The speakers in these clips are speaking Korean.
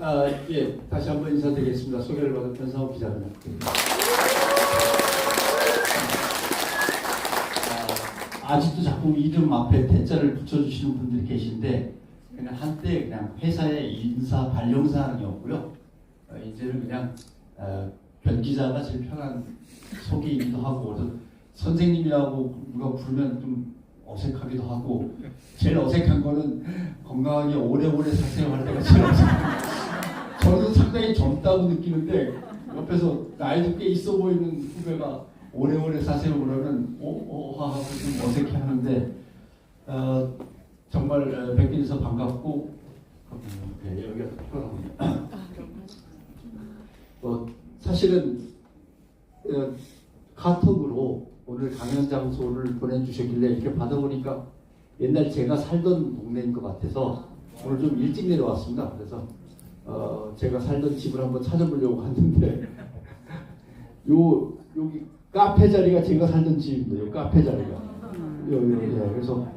예, 다시 한번 인사드리겠습니다. 소개를 받은 변상욱 기자입니다. 아직도 자꾸 이름 앞에 대자를 붙여주시는 분들이 계신데, 그냥 한때 그냥 회사의 인사 발령사항이었고요. 이제는 그냥 변 기자가 제일 편한 소개이기도 하고, 그래서 선생님이라고 누가 부르면 좀 어색하기도 하고, 제일 어색한 거는 건강하게 오래오래 사세요 할 때가 제일 어색합니다. 저는 상당히 젊다고 느끼는데 옆에서 나이도 꽤 있어 보이는 후배가 오래오래 사세요 그러면 하고 좀 어색해 하는데 정말 뵙게 돼서 반갑고 네, 여기가 편합니다. 사실은 카톡으로 오늘 강연 장소를 보내주셨길래 이렇게 받아보니까 옛날 제가 살던 동네인 것 같아서 오늘 좀 일찍 내려왔습니다. 그래서 제가 살던 집을 한번 찾아보려고 하는데 여기 카페 자리가 제가 살던 집입니다. 요 카페 자리가 그래서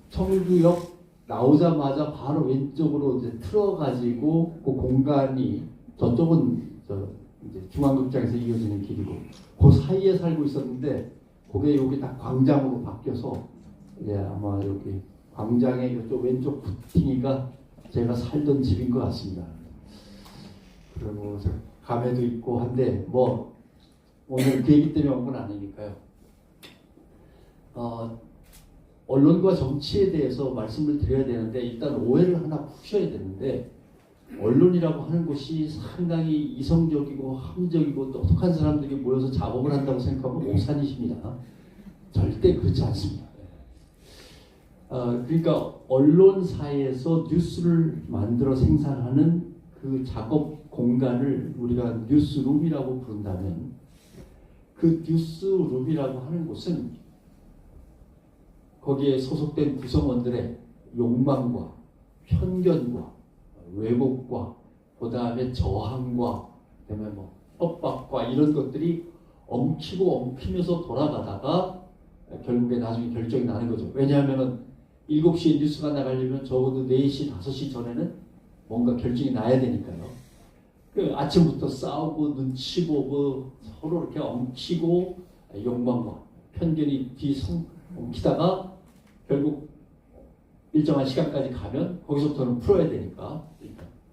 청주역 나오자마자 바로 왼쪽으로 이제 틀어가지고 그 공간이 저쪽은 이제 중앙극장에서 이어지는 길이고 그 사이에 살고 있었는데 그게 여기 딱 광장으로 바뀌어서 아마 여기 광장의 이쪽 왼쪽 부팅이가 제가 살던 집인 것 같습니다. 그리고 감회도 있고 한데 뭐 오늘 그 얘기 때문에 온 건 아니니까요. 언론과 정치에 대해서 말씀을 드려야 되는데 일단 오해를 하나 푸셔야 되는데 언론이라고 하는 곳이 상당히 이성적이고 합리적이고 똑똑한 사람들이 모여서 작업을 한다고 생각하면 오산이십니다. 절대 그렇지 않습니다. 그러니까 언론사에서 뉴스를 만들어 생산하는 그 작업 공간을 우리가 뉴스룸이라고 부른다면 그 뉴스룸이라고 하는 곳은 거기에 소속된 구성원들의 욕망과 편견과 왜곡과 그 다음에 저항과 그다음에 뭐 협박과 이런 것들이 엉키고 엉키면서 돌아가다가 결국에 나중에 결정이 나는 거죠. 왜냐하면은 7시에 뉴스가 나가려면 적어도 4시, 5시 전에는 뭔가 결정이 나야 되니까요. 아침부터 싸우고 눈치 보고 서로 이렇게 엉키고 욕망과 편견이 엉키다가 결국 일정한 시간까지 가면 거기서부터는 풀어야 되니까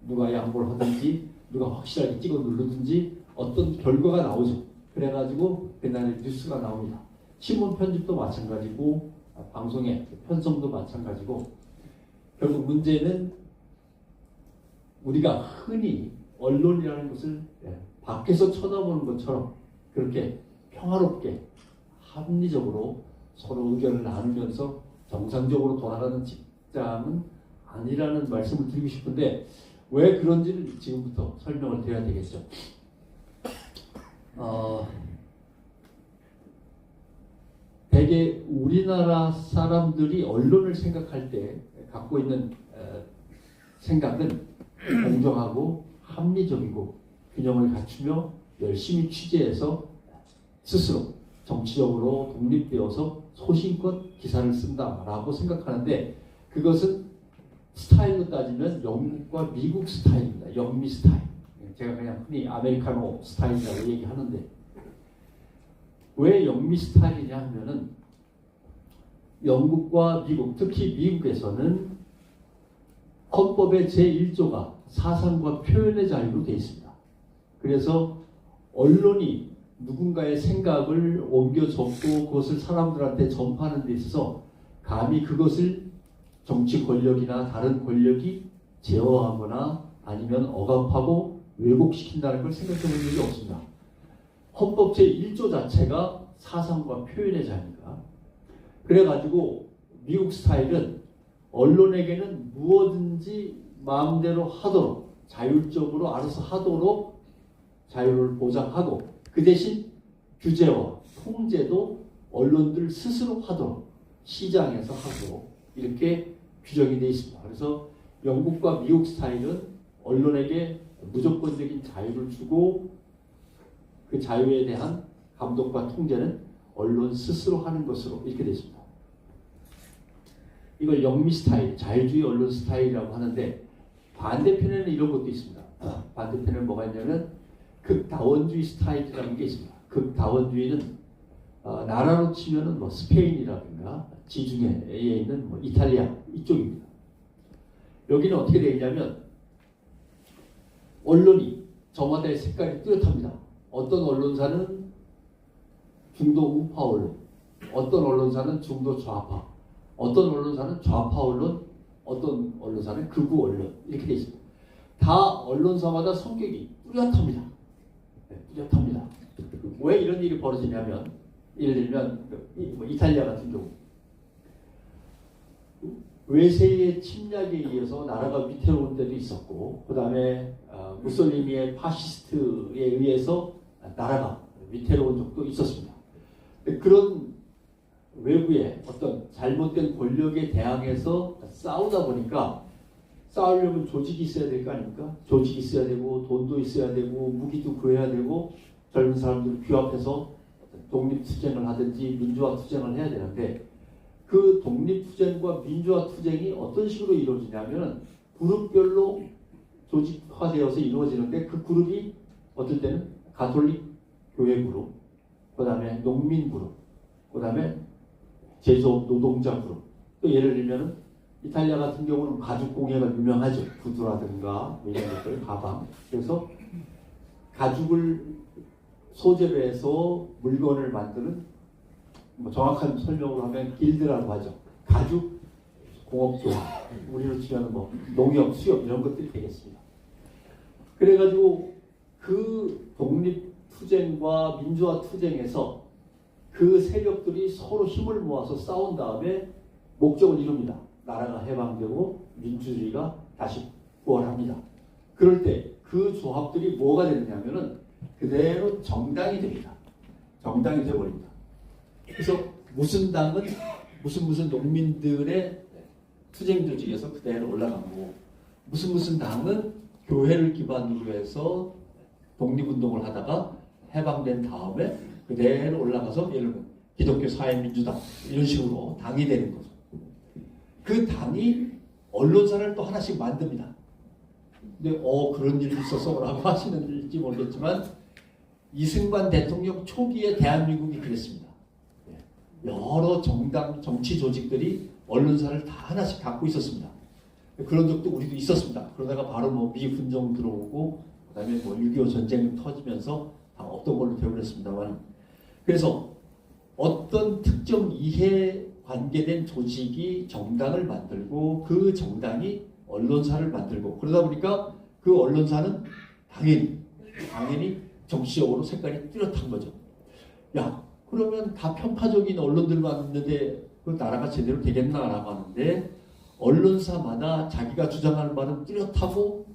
누가 양보를 하든지 누가 확실하게 찍어 누르든지 어떤 결과가 나오죠. 그래가지고 그날에 뉴스가 나옵니다. 신문 편집도 마찬가지고 방송의 편성도 마찬가지고 결국 문제는 우리가 흔히 언론이라는 것을 밖에서 쳐다보는 것처럼 그렇게 평화롭게 합리적으로 서로 의견을 나누면서 정상적으로 돌아가는 직장은 아니라는 말씀을 드리고 싶은데 왜 그런지를 지금부터 설명을 드려야 되겠죠. 대개 우리나라 사람들이 언론을 생각할 때 갖고 있는 생각은 공정하고 합리적이고 균형을 갖추며 열심히 취재해서 스스로 정치적으로 독립되어서 소신껏 기사를 쓴다라고 생각하는데 그것은 스타일로 따지면 영국과 미국 스타일입니다. 영미 스타일. 제가 그냥 흔히 아메리카노 스타일이라고 얘기하는데 왜 영미 스타일이냐 하면은 영국과 미국, 특히 미국에서는 헌법의 제1조가 사상과 표현의 자유로 되어 있습니다. 그래서 언론이 누군가의 생각을 옮겨 적고 그것을 사람들한테 전파하는 데 있어서 감히 그것을 정치 권력이나 다른 권력이 제어하거나 아니면 억압하고 왜곡시킨다는 걸 생각해 본 적이 없습니다. 헌법 제1조 자체가 사상과 표현의 자유입니다. 그래가지고 미국 스타일은 언론에게는 무엇든지 마음대로 하도록 자율적으로 알아서 하도록 자유를 보장하고 그 대신 규제와 통제도 언론들 스스로 하도록 시장에서 하도록 이렇게 규정이 되어 있습니다. 그래서 영국과 미국 스타일은 언론에게 무조건적인 자유를 주고 그 자유에 대한 감독과 통제는 언론 스스로 하는 것으로 이렇게 되어 있습니다. 이걸 영미 스타일, 자유주의 언론 스타일이라고 하는데 반대편에는 이런 것도 있습니다. 반대편에는 뭐가 있냐면 극다원주의 스타일이라는 게 있습니다. 극다원주의는 나라로 치면은 뭐 스페인이라든가 지중해에 있는 뭐 이탈리아 이쪽입니다. 여기는 어떻게 되어 있냐면 언론이 저마다의 색깔이 뚜렷합니다. 어떤 언론사는 중도 우파 언론, 어떤 언론사는 중도 좌파, 어떤 언론사는 좌파 언론, 어떤 언론사는 극우 언론 이렇게 되어 있습니다. 다 언론사마다 성격이 뚜렷합니다. 네, 뚜렷합니다. 왜 이런 일이 벌어지냐면 예를 들면 뭐 이탈리아 같은 경우 외세의 침략에 의해서 나라가 위태로운 때도 있었고 그 다음에 무솔리니의 파시스트에 의해서 나라가 위태로운 적도 있었습니다. 그런 외부의 어떤 잘못된 권력에 대항해서 싸우다 보니까 싸우려면 조직이 있어야 될 거 아닙니까? 조직이 있어야 되고 돈도 있어야 되고 무기도 구해야 되고 젊은 사람들 규합해서 독립투쟁을 하든지 민주화투쟁을 해야 되는데 그 독립투쟁과 민주화투쟁이 어떤 식으로 이루어지냐면 그룹별로 조직화되어서 이루어지는데 그 그룹이 어떨 때는 가톨릭 교회 그룹, 그 다음에 농민 그룹, 그 다음에 제조업 노동자 그룹. 또 예를 들면 이탈리아 같은 경우는 가죽공예가 유명하죠. 구두라든가 이런 것들, 가방. 그래서 가죽을 소재로 해서 물건을 만드는 뭐 정확한 설명으로 하면 길드라고 하죠. 가죽 공업조합, 우리로 치면 뭐 농협, 수협 이런 것들이 되겠습니다. 그래가지고 그 독립투쟁과 민주화투쟁에서 그 세력들이 서로 힘을 모아서 싸운 다음에 목적을 이룹니다. 나라가 해방되고 민주주의가 다시 부활합니다. 그럴 때 그 조합들이 뭐가 되느냐면은 그대로 정당이 됩니다. 정당이 되어버립니다. 그래서 무슨 당은 무슨 농민들의 투쟁 조직에서 그대로 올라가고 무슨 당은 교회를 기반으로 해서 독립운동을 하다가 해방된 다음에 그대로 올라가서 예를 들면 기독교 사회민주당 이런 식으로 당이 되는 거죠. 그 당이 언론사를 또 하나씩 만듭니다. 근데 그런 일이 있어서 라고 하시는지 모르겠지만 이승만 대통령 초기에 대한민국이 그랬습니다. 여러 정당 정치 조직들이 언론사를 다 하나씩 갖고 있었습니다. 그런 적도 우리도 있었습니다. 그러다가 바로 뭐 미군정 들어오고 그다음에 뭐 6.25 전쟁 터지면서 다 없던 걸로 되어버렸습니다만 그래서 어떤 특정 이해 관계된 조직이 정당을 만들고 그 정당이 언론사를 만들고 그러다 보니까 그 언론사는 당연히 정치적으로 색깔이 뚜렷한 거죠. 야 그러면 다 편파적인 언론들만 있는데 그 나라가 제대로 되겠나라고 하는데 언론사마다 자기가 주장하는 바는 뚜렷하고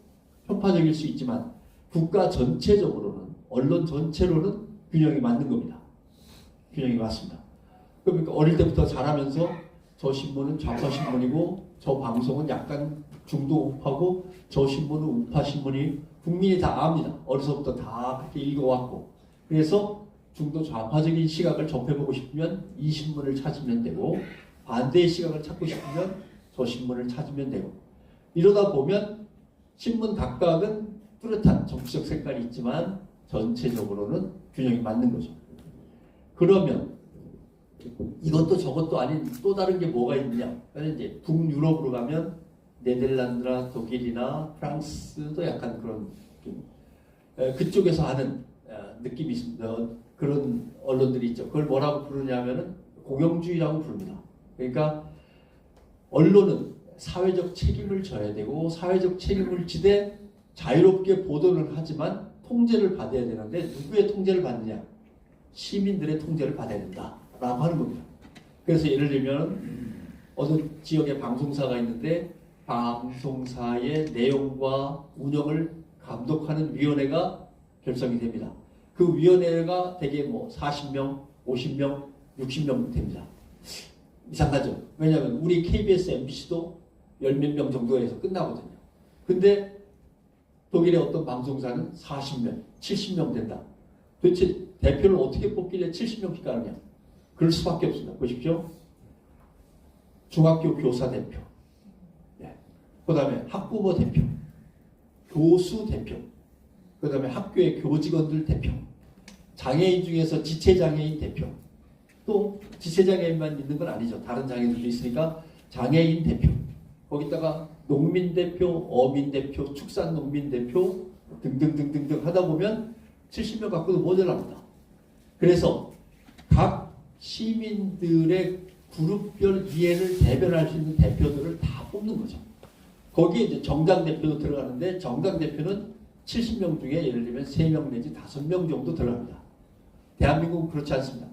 편파적일 수 있지만 국가 전체적으로는 언론 전체로는 균형이 맞는 겁니다. 균형이 맞습니다. 그러니까 어릴 때부터 자라면서 저 신문은 좌파 신문이고 저 방송은 약간 중도 우파고 저 신문은 우파 신문이 국민이 다 압니다. 어려서부터 다 그렇게 읽어왔고 그래서 중도 좌파적인 시각을 접해보고 싶으면 이 신문을 찾으면 되고 반대의 시각을 찾고 싶으면 저 신문을 찾으면 되고 이러다 보면 신문 각각은 뚜렷한 정치적 색깔이 있지만 전체적으로는 균형이 맞는 거죠. 그러면 이것도 저것도 아닌 또 다른 게 뭐가 있느냐? 이제 북유럽으로 가면 네덜란드나 독일이나 프랑스도 약간 그런 그쪽에서 하는 느낌이 있습니다. 그런 언론들이 있죠. 그걸 뭐라고 부르냐면은 공영주의라고 부릅니다. 그러니까 언론은 사회적 책임을 져야 되고 사회적 책임을 지되 자유롭게 보도를 하지만 통제를 받아야 되는데 누구의 통제를 받느냐? 시민들의 통제를 받아야 된다라고 하는 겁니다. 그래서 예를 들면 어느 지역에 방송사가 있는데 방송사의 내용과 운영을 감독하는 위원회가 결성이 됩니다. 그 위원회가 대개 뭐 40명, 50명, 60명 됩니다. 이상하죠? 왜냐하면 우리 KBS, MBC도 열 몇 명 정도에서 끝나거든요. 근데 독일의 어떤 방송사는 40명, 70명 된다. 도대체 대표를 어떻게 뽑길래 70명씩 가느냐? 그럴 수밖에 없습니다. 보십시오. 중학교 교사 대표, 그 다음에 학부모 대표, 교수 대표, 그 다음에 학교의 교직원들 대표, 장애인 중에서 지체장애인 대표, 또 지체장애인만 있는 건 아니죠. 다른 장애인들도 있으니까 장애인 대표, 거기다가 농민 대표, 어민 대표, 축산농민 대표 등등등등등 하다 보면 70명 갖고도 모자랍니다. 그래서 각 시민들의 그룹별 이해를 대변할 수 있는 대표들을 다 뽑는 거죠. 거기에 이제 정당 대표도 들어가는데 정당 대표는 70명 중에 예를 들면 3명 내지 5명 정도 들어갑니다. 대한민국은 그렇지 않습니다.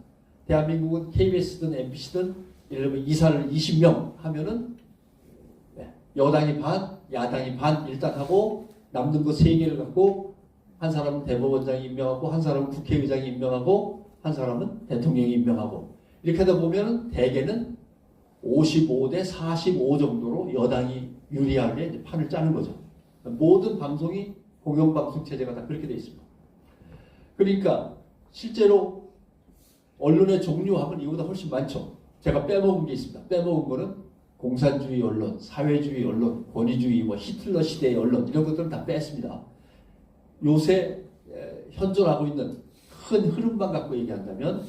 대한민국은 KBS든 MBC든 예를 들면 이사를 20명 하면은 여당이 반, 야당이 반 일단 하고 남는 거 3개를 갖고 한 사람은 대법원장이 임명하고 한 사람은 국회의장이 임명하고 한 사람은 대통령이 임명하고 이렇게 하다 보면 대개는 55대 45 정도로 여당이 유리하게 이제 판을 짜는 거죠. 모든 방송이 공영방송 체제가 다 그렇게 되어 있습니다. 그러니까 실제로 언론의 종류하면 이거보다 훨씬 많죠. 제가 빼먹은 게 있습니다. 빼먹은 거는 공산주의 언론, 사회주의 언론, 권위주의, 히틀러 시대의 언론 이런 것들은 다 뺐습니다. 요새 현존하고 있는 큰 흐름만 갖고 얘기한다면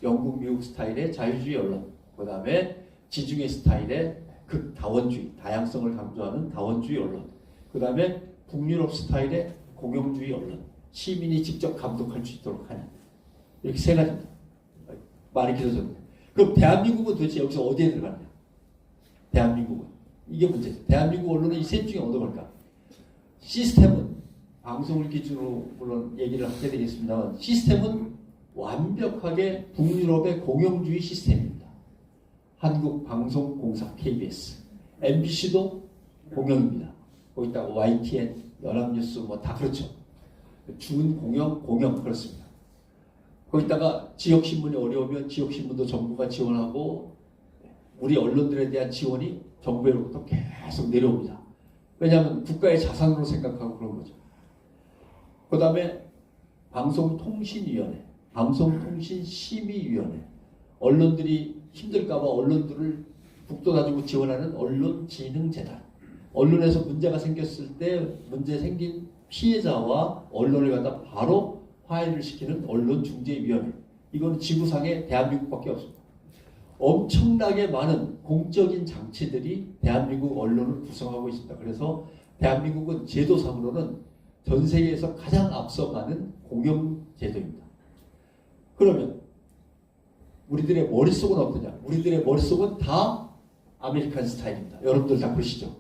영국, 미국 스타일의 자유주의 언론, 그 다음에 지중해 스타일의 극다원주의, 다양성을 강조하는 다원주의 언론, 그 다음에 북유럽 스타일의 공영주의 언론, 시민이 직접 감독할 수 있도록 하는 이렇게 3가지입니다. 말이 길어졌는데 그럼 대한민국은 도대체 여기서 어디에 들어가느냐? 대한민국은 이게 문제죠. 대한민국 언론은 이 셋 중에 어느 걸까? 시스템은 방송을 기준으로 물론 얘기를 하게 되겠습니다만 시스템은 완벽하게 북유럽의 공영주의 시스템입니다. 한국방송공사 KBS, MBC도 공영입니다. 거기다가 YTN, 연합뉴스 다 그렇죠. 준 공영 그렇습니다. 거기다가 지역신문이 어려우면 지역신문도 정부가 지원하고 우리 언론들에 대한 지원이 정부로부터 계속 내려옵니다. 왜냐하면 국가의 자산으로 생각하고 그런 거죠. 그 다음에 방송통신위원회, 방송통신심의위원회, 언론들이 힘들까봐 언론들을 북돋아주고 지원하는 언론진흥재단, 언론에서 문제가 생겼을 때 문제 생긴 피해자와 언론을 갖다 바로 화해를 시키는 언론중재위원회. 이거는 지구상에 대한민국밖에 없습니다. 엄청나게 많은 공적인 장치들이 대한민국 언론을 구성하고 있습니다. 그래서 대한민국은 제도상으로는 전 세계에서 가장 앞서가는 공영제도입니다. 그러면 우리들의 머릿속은 어떠냐? 우리들의 머릿속은 다 아메리칸 스타일입니다. 여러분들 다 그러시죠?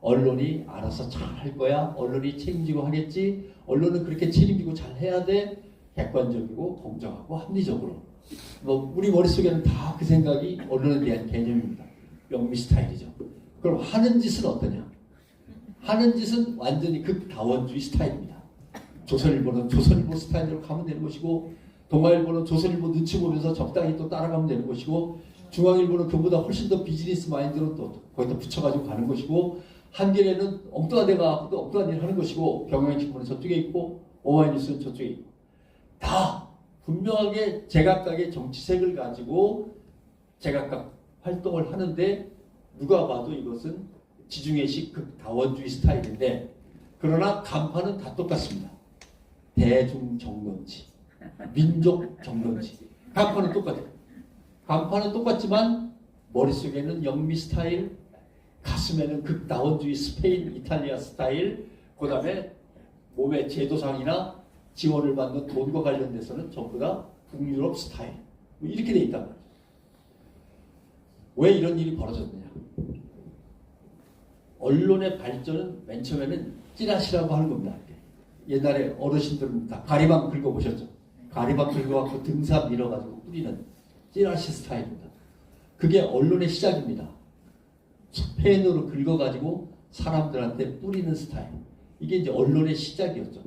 언론이 알아서 잘 할 거야. 언론이 책임지고 하겠지. 언론은 그렇게 책임지고 잘 해야 돼. 객관적이고 공정하고 합리적으로. 우리 머릿속에는 다 그 생각이 언론에 대한 개념입니다. 영미 스타일이죠. 그럼 하는 짓은 어떠냐? 하는 짓은 완전히 극다원주의 스타일입니다. 조선일보는 조선일보 스타일대로 가면 되는 것이고 동아일보는 조선일보 눈치 보면서 적당히 또 따라가면 되는 것이고 중앙일보는 그보다 훨씬 더 비즈니스 마인드로 또 거기다 붙여가지고 가는 것이고 한겨레는 엉뚱한 데가 또 엉뚱한 일을 하는 것이고 경향신문은 저쪽에 있고 오마이뉴스는 저쪽에 있고 다 분명하게 제각각의 정치색을 가지고 제각각 활동을 하는데 누가 봐도 이것은 지중해식 극다원주의 스타일인데 그러나 간판은 다 똑같습니다. 대중정론지, 민족정론지 간판은 똑같아요. 간판은 똑같지만 머릿속에는 영미 스타일, 가슴에는 극다원주의 스페인, 이탈리아 스타일, 그 다음에 몸의 제도상이나 지원을 받는 돈과 관련돼서는 전부 다 북유럽 스타일 이렇게 돼 있단 말이에요. 왜 이런 일이 벌어졌느냐? 언론의 발전은 맨 처음에는 찌라시라고 하는 겁니다. 옛날에 어르신들은 다 가리방 긁어보셨죠? 가리방 긁어갖고 등사 밀어가지고 뿌리는 찌라시 스타일입니다. 그게 언론의 시작입니다. 펜으로 긁어가지고 사람들한테 뿌리는 스타일. 이게 이제 언론의 시작이었죠.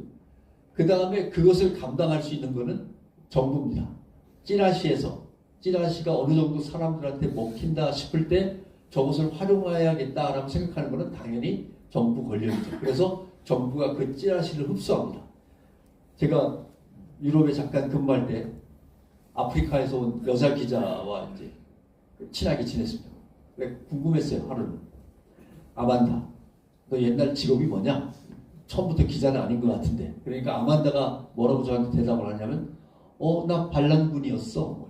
그 다음에 그것을 감당할 수 있는 것은 정부입니다. 찌라시가 어느 정도 사람들한테 먹힌다 싶을 때 저것을 활용해야겠다라고 생각하는 것은 당연히 정부 권력이죠. 그래서 정부가 그 찌라시를 흡수합니다. 제가 유럽에 잠깐 근무할 때 아프리카에서 온 여자 기자와 이제 친하게 지냈습니다. 궁금했어요. 하루는. 아만다, 너 옛날 직업이 뭐냐? 처음부터 기자는 아닌 것 같은데. 그러니까 아만다가 뭐라고 저한테 대답을 하냐면 나 반란군이었어.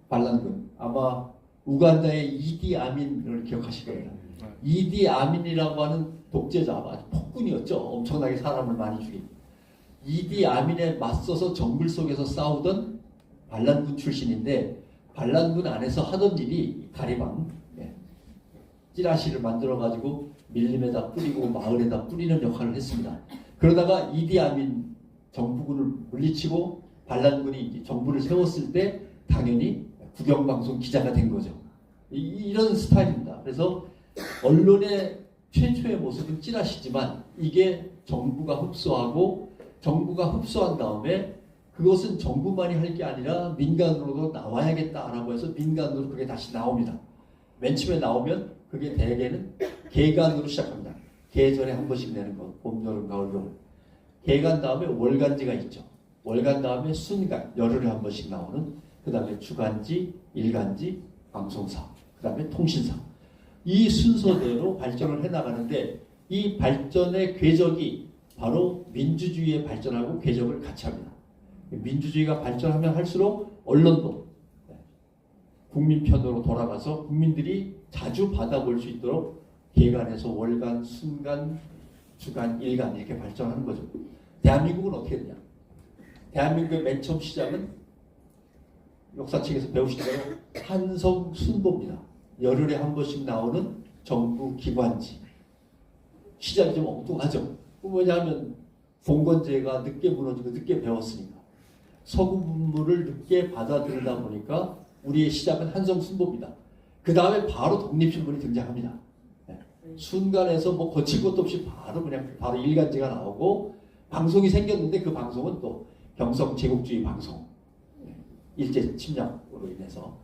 반란군. 아마 우간다의 이디 아민을 기억하실 겁니다. 이디 아민이라고 하는 독재자, 아주 폭군이었죠. 엄청나게 사람을 많이 죽인. 이디 아민에 맞서서 정글 속에서 싸우던 반란군 출신인데 반란군 안에서 하던 일이 가리방, 찌라시를 만들어가지고 밀림에다 뿌리고 마을에다 뿌리는 역할을 했습니다. 그러다가 이디 아민 정부군을 물리치고 반란군이 정부를 세웠을 때 당연히 국영방송 기자가 된 거죠. 이런 스타일입니다. 그래서 언론의 최초의 모습은 찌라시지만 이게 정부가 흡수하고 정부가 흡수한 다음에 그것은 정부만이 할 게 아니라 민간으로도 나와야겠다라고 해서 민간으로 그게 다시 나옵니다. 맨 처음에 나오면 그게 대개는 개간으로 시작합니다. 계절에 한 번씩 내는 거. 봄, 여름, 가을, 겨울. 개간 다음에 월간지가 있죠. 월간 다음에 순간, 열흘에 한 번씩 나오는, 그 다음에 주간지, 일간지, 방송사, 그 다음에 통신사. 이 순서대로 발전을 해나가는데 이 발전의 궤적이 바로 민주주의의 발전하고 궤적을 같이 합니다. 민주주의가 발전하면 할수록 언론도 국민 편으로 돌아가서 국민들이 자주 받아볼 수 있도록 개간에서 월간, 순간, 주간, 일간 이렇게 발전하는 거죠. 대한민국은 어떻게 되냐? 대한민국의 맨 처음 시작은 역사책에서 배우신 대로 한성 순보입니다. 열흘에 한 번씩 나오는 정부 기관지. 시작이 좀 엉뚱하죠. 뭐냐면 봉건제가 늦게 무너지고 늦게 배웠으니까. 서구 문물을 늦게 받아들이다 보니까 우리의 시작은 한성 순보입니다. 그 다음에 바로 독립신문이 등장합니다. 순간에서 뭐 거칠 것도 없이 바로 일간지가 나오고 방송이 생겼는데 그 방송은 또 경성 제국주의 방송. 일제 침략으로 인해서.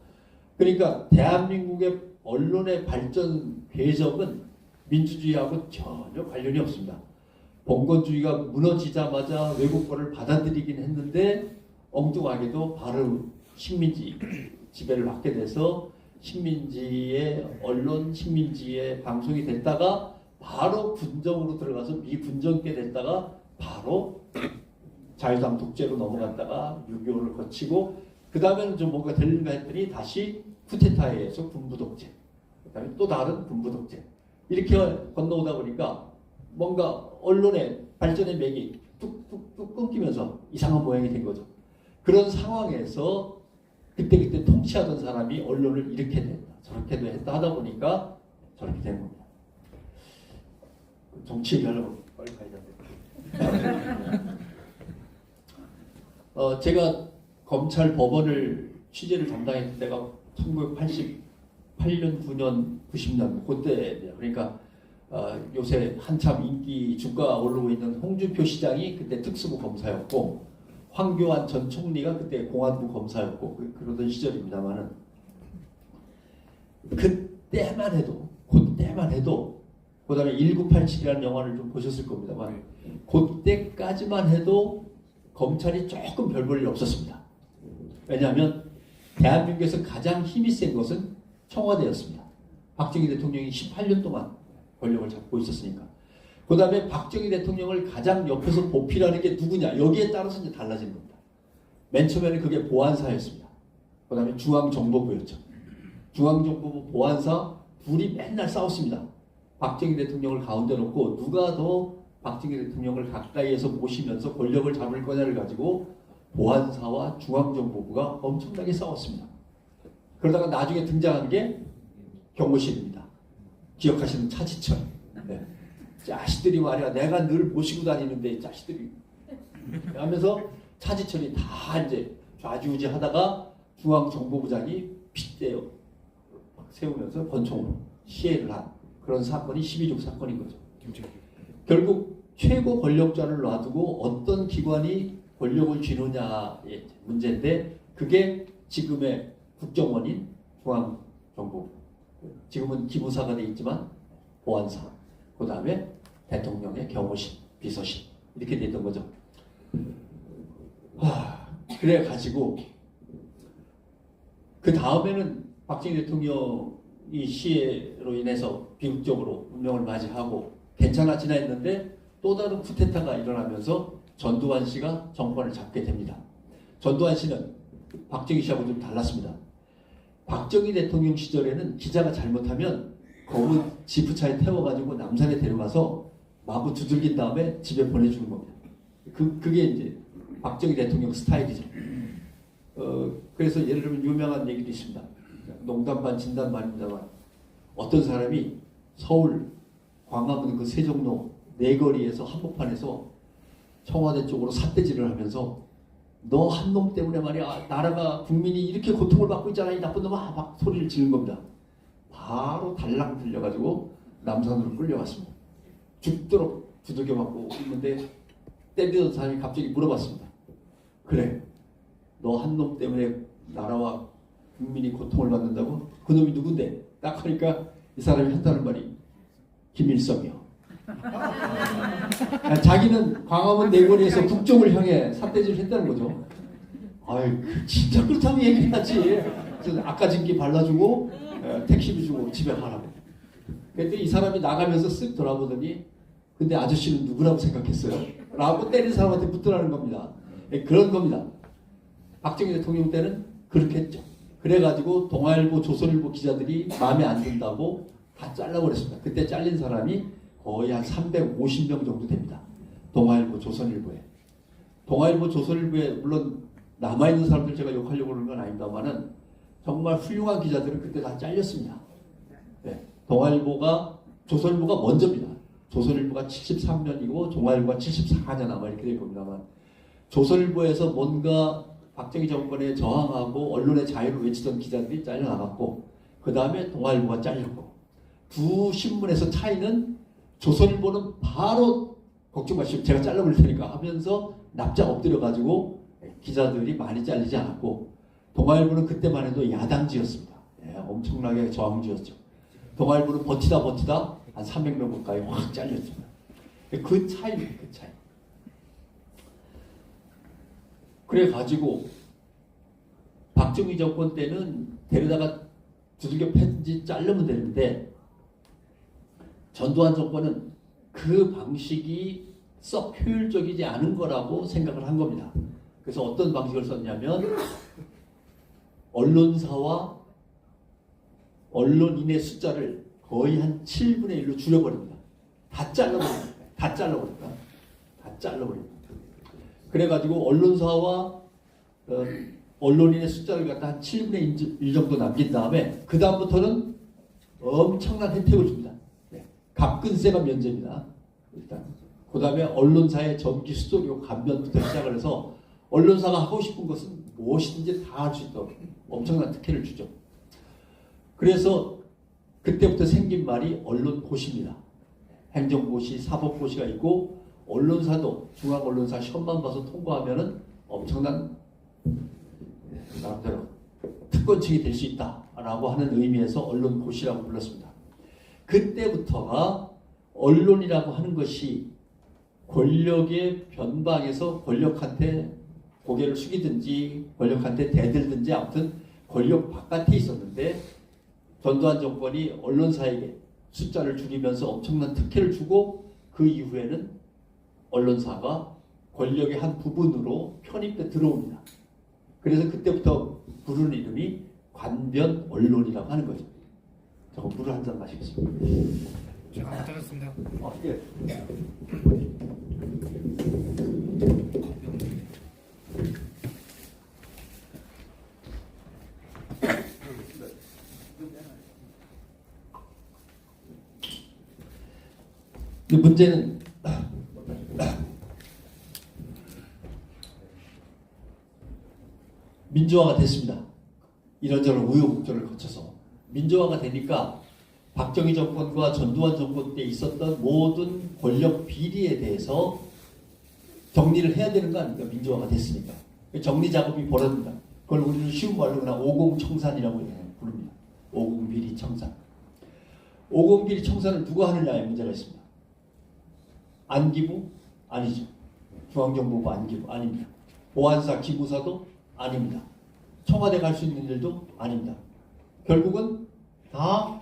그러니까 대한민국의 언론의 발전 궤적은 민주주의하고 전혀 관련이 없습니다. 봉건주의가 무너지자마자 외국권을 받아들이긴 했는데 엉뚱하게도 바로 식민지 지배를 받게 돼서 식민지의 언론, 식민지의 방송이 됐다가 바로 군정으로 들어가서 미군정께 됐다가 바로 자유당 독재로 넘어갔다가 6.25를 거치고 그 다음에는 좀 뭔가 되는가 했더니 다시 쿠데타에 의해서 군부독재, 그 다음에 또 다른 군부독재 이렇게 건너오다 보니까 뭔가 언론의 발전의 맥이 뚝뚝뚝 끊기면서 이상한 모양이 된 거죠. 그런 상황에서 그때 통치하던 사람이 언론을 이렇게 됐다 저렇게도 했다 하다 보니까 저렇게 된 겁니다. 정치 얘기하려고 빨리 가야 되는데 제가 검찰 법원을 취재를 담당했을 때가 1988년, 9년, 90년 그때예요. 그러니까 요새 한참 인기 주가 오르고 있는 홍준표 시장이 그때 특수부 검사였고 황교안 전 총리가 그때 공안부 검사였고 그러던 시절입니다만은 그때만 해도 그 다음에 1987이라는 영화를 좀 보셨을 겁니다만 그때까지만 해도 검찰이 조금 별 볼 일 없었습니다. 왜냐하면 대한민국에서 가장 힘이 센 것은 청와대였습니다. 박정희 대통령이 18년 동안 권력을 잡고 있었으니까. 그 다음에 박정희 대통령을 가장 옆에서 보필하는 게 누구냐. 여기에 따라서 이제 달라진 겁니다. 맨 처음에는 그게 보안사였습니다. 그 다음에 중앙정보부였죠. 중앙정보부 보안사 둘이 맨날 싸웠습니다. 박정희 대통령을 가운데 놓고 누가 더 박정희 대통령을 가까이에서 모시면서 권력을 잡을 거냐를 가지고 보안사와 중앙정보부가 엄청나게 싸웠습니다. 그러다가 나중에 등장한 게 경호실입니다. 기억하시는 차지철. 네. 자식들이 말이야 내가 늘 모시고 다니는데 자식들이 하면서 차지철이 다 이제 좌지우지 하다가 중앙정보부장이 핏대어 세우면서 권총으로 시해를 한 그런 사건이 12.6 사건인 거죠. 결국 최고 권력자를 놔두고 어떤 기관이 권력을 쥐느냐의 문제인데 그게 지금의 국정원인 중앙정보부 지금은 기무사가 돼 있지만 보안사 그 다음에 대통령의 경호실, 비서실 이렇게 됐던 거죠. 그래가지고 그 다음에는 박정희 대통령이 시해로 인해서 비극적으로 운명을 맞이하고 괜찮아지나 했는데 또 다른 쿠데타가 일어나면서 전두환 씨가 정권을 잡게 됩니다. 전두환 씨는 박정희 씨하고 좀 달랐습니다. 박정희 대통령 시절에는 기자가 잘못하면 거기 지프차에 태워가지고 남산에 데려가서 마구 두들긴 다음에 집에 보내주는 겁니다. 그게 이제 박정희 대통령 스타일이죠. 그래서 예를 들면 유명한 얘기도 있습니다. 농담 반 진담 반입니다만 어떤 사람이 서울 광화문 그 세종로 내거리에서 한복판에서 청와대 쪽으로 삿대질을 하면서 너 한 놈 때문에 말이야 나라가 국민이 이렇게 고통을 받고 있잖아 이 나쁜 놈아 막 소리를 지른 겁니다. 바로 달랑 들려가지고 남산으로 끌려갔습니다. 죽도록 두들겨 맞고 있는데 때리던 사람이 갑자기 물어봤습니다. 그래 너 한 놈 때문에 나라와 국민이 고통을 받는다고? 그 놈이 누군데? 딱 하니까 이 사람이 했다는 말이 김일성이요. 자기는 광화문 내거리에서 국정을 향해 삿대질을 했다는 거죠. 아이 진짜 그렇다면 얘기를 하지. 아까진기 발라주고 택시비 주고 집에 가라고. 그런데 이 사람이 나가면서 쓱 돌아보더니 근데 아저씨는 누구라고 생각했어요? 라고 때린 사람한테 묻더라는 겁니다. 그런 겁니다. 박정희 대통령 때는 그렇게 했죠. 그래가지고 동아일보, 조선일보 기자들이 마음에 안 든다고 다 잘라버렸습니다. 그때 잘린 사람이 거의 한 350명 정도 됩니다. 동아일보, 조선일보에. 동아일보, 조선일보에 물론 남아있는 사람들 제가 욕하려고 그러는 건 아닙니다만은 정말 훌륭한 기자들은 그때 다 잘렸습니다. 네. 동아일보가, 조선일보가 먼저입니다. 조선일보가 73년이고 동아일보가 74년 아마 이렇게 될 겁니다만 조선일보에서 뭔가 박정희 정권에 저항하고 언론의 자유를 외치던 기자들이 잘려나갔고 그 다음에 동아일보가 잘렸고 두 신문에서 차이는 조선일보는 바로 걱정 마시고 제가 잘라버릴 테니까 하면서 납작 엎드려가지고 기자들이 많이 잘리지 않았고 동아일보는 그때만 해도 야당지였습니다. 엄청나게 저항지였죠. 동아일보는 버티다 한 300명 가까이 확 잘렸죠. 그 차이입니다. 그 차이. 그래가지고 박정희 정권 때는 데려다가 두들겨 팼지 자르면 되는데 전두환 정권은 그 방식이 썩 효율적이지 않은 거라고 생각을 한 겁니다. 그래서 어떤 방식을 썼냐면 언론사와 언론인의 숫자를 거의 한 7분의 1로 줄여버립니다. 다 잘라버립니다. 그래가지고 언론사와 언론인의 숫자를 갖다 한 7분의 1 정도 남긴 다음에 그 다음부터는 엄청난 혜택을 줍니다. 갑근세가 면제입니다. 일단 그 다음에 언론사의 전기 수수료 감면부터 시작을 해서 언론사가 하고 싶은 것은 무엇이든지 다 할 수 있도록 엄청난 특혜를 주죠. 그래서 그때부터 생긴 말이 언론고시입니다. 행정고시, 사법고시가 있고 언론사도 중앙언론사 시험만 봐서 통과하면은 엄청난 나름대로 특권층이 될 수 있다라고 하는 의미에서 언론고시라고 불렀습니다. 그때부터가 언론이라고 하는 것이 권력의 변방에서 권력한테 고개를 숙이든지 권력한테 대들든지 아무튼 권력 바깥에 있었는데 전두환 정권이 언론사에게 숫자를 줄이면서 엄청난 특혜를 주고 그 이후에는 언론사가 권력의 한 부분으로 편입돼 들어옵니다. 그래서 그때부터 부르는 이름이 관변 언론이라고 하는 거죠. 저거 물을 한 잔 마시겠습니다. 제가 못하겠습니다. 예. 문제는 민주화가 됐습니다. 이런저런 우여곡절을 거쳐서 민주화가 되니까 박정희 정권과 전두환 정권 때 있었던 모든 권력 비리에 대해서 정리를 해야 되는 거 아닙니까? 민주화가 됐으니까. 정리 작업이 벌어집니다. 그걸 우리는 쉬운 말로 그냥 오공청산이라고 부릅니다. 오공비리 청산. 오공비리 청산을 누가 하느냐에 문제가 있습니다. 안기부? 아니죠. 중앙정보부 안기부? 아닙니다. 보안사, 기무사도? 아닙니다. 청와대 갈 수 있는 일도 아닙니다. 결국은 다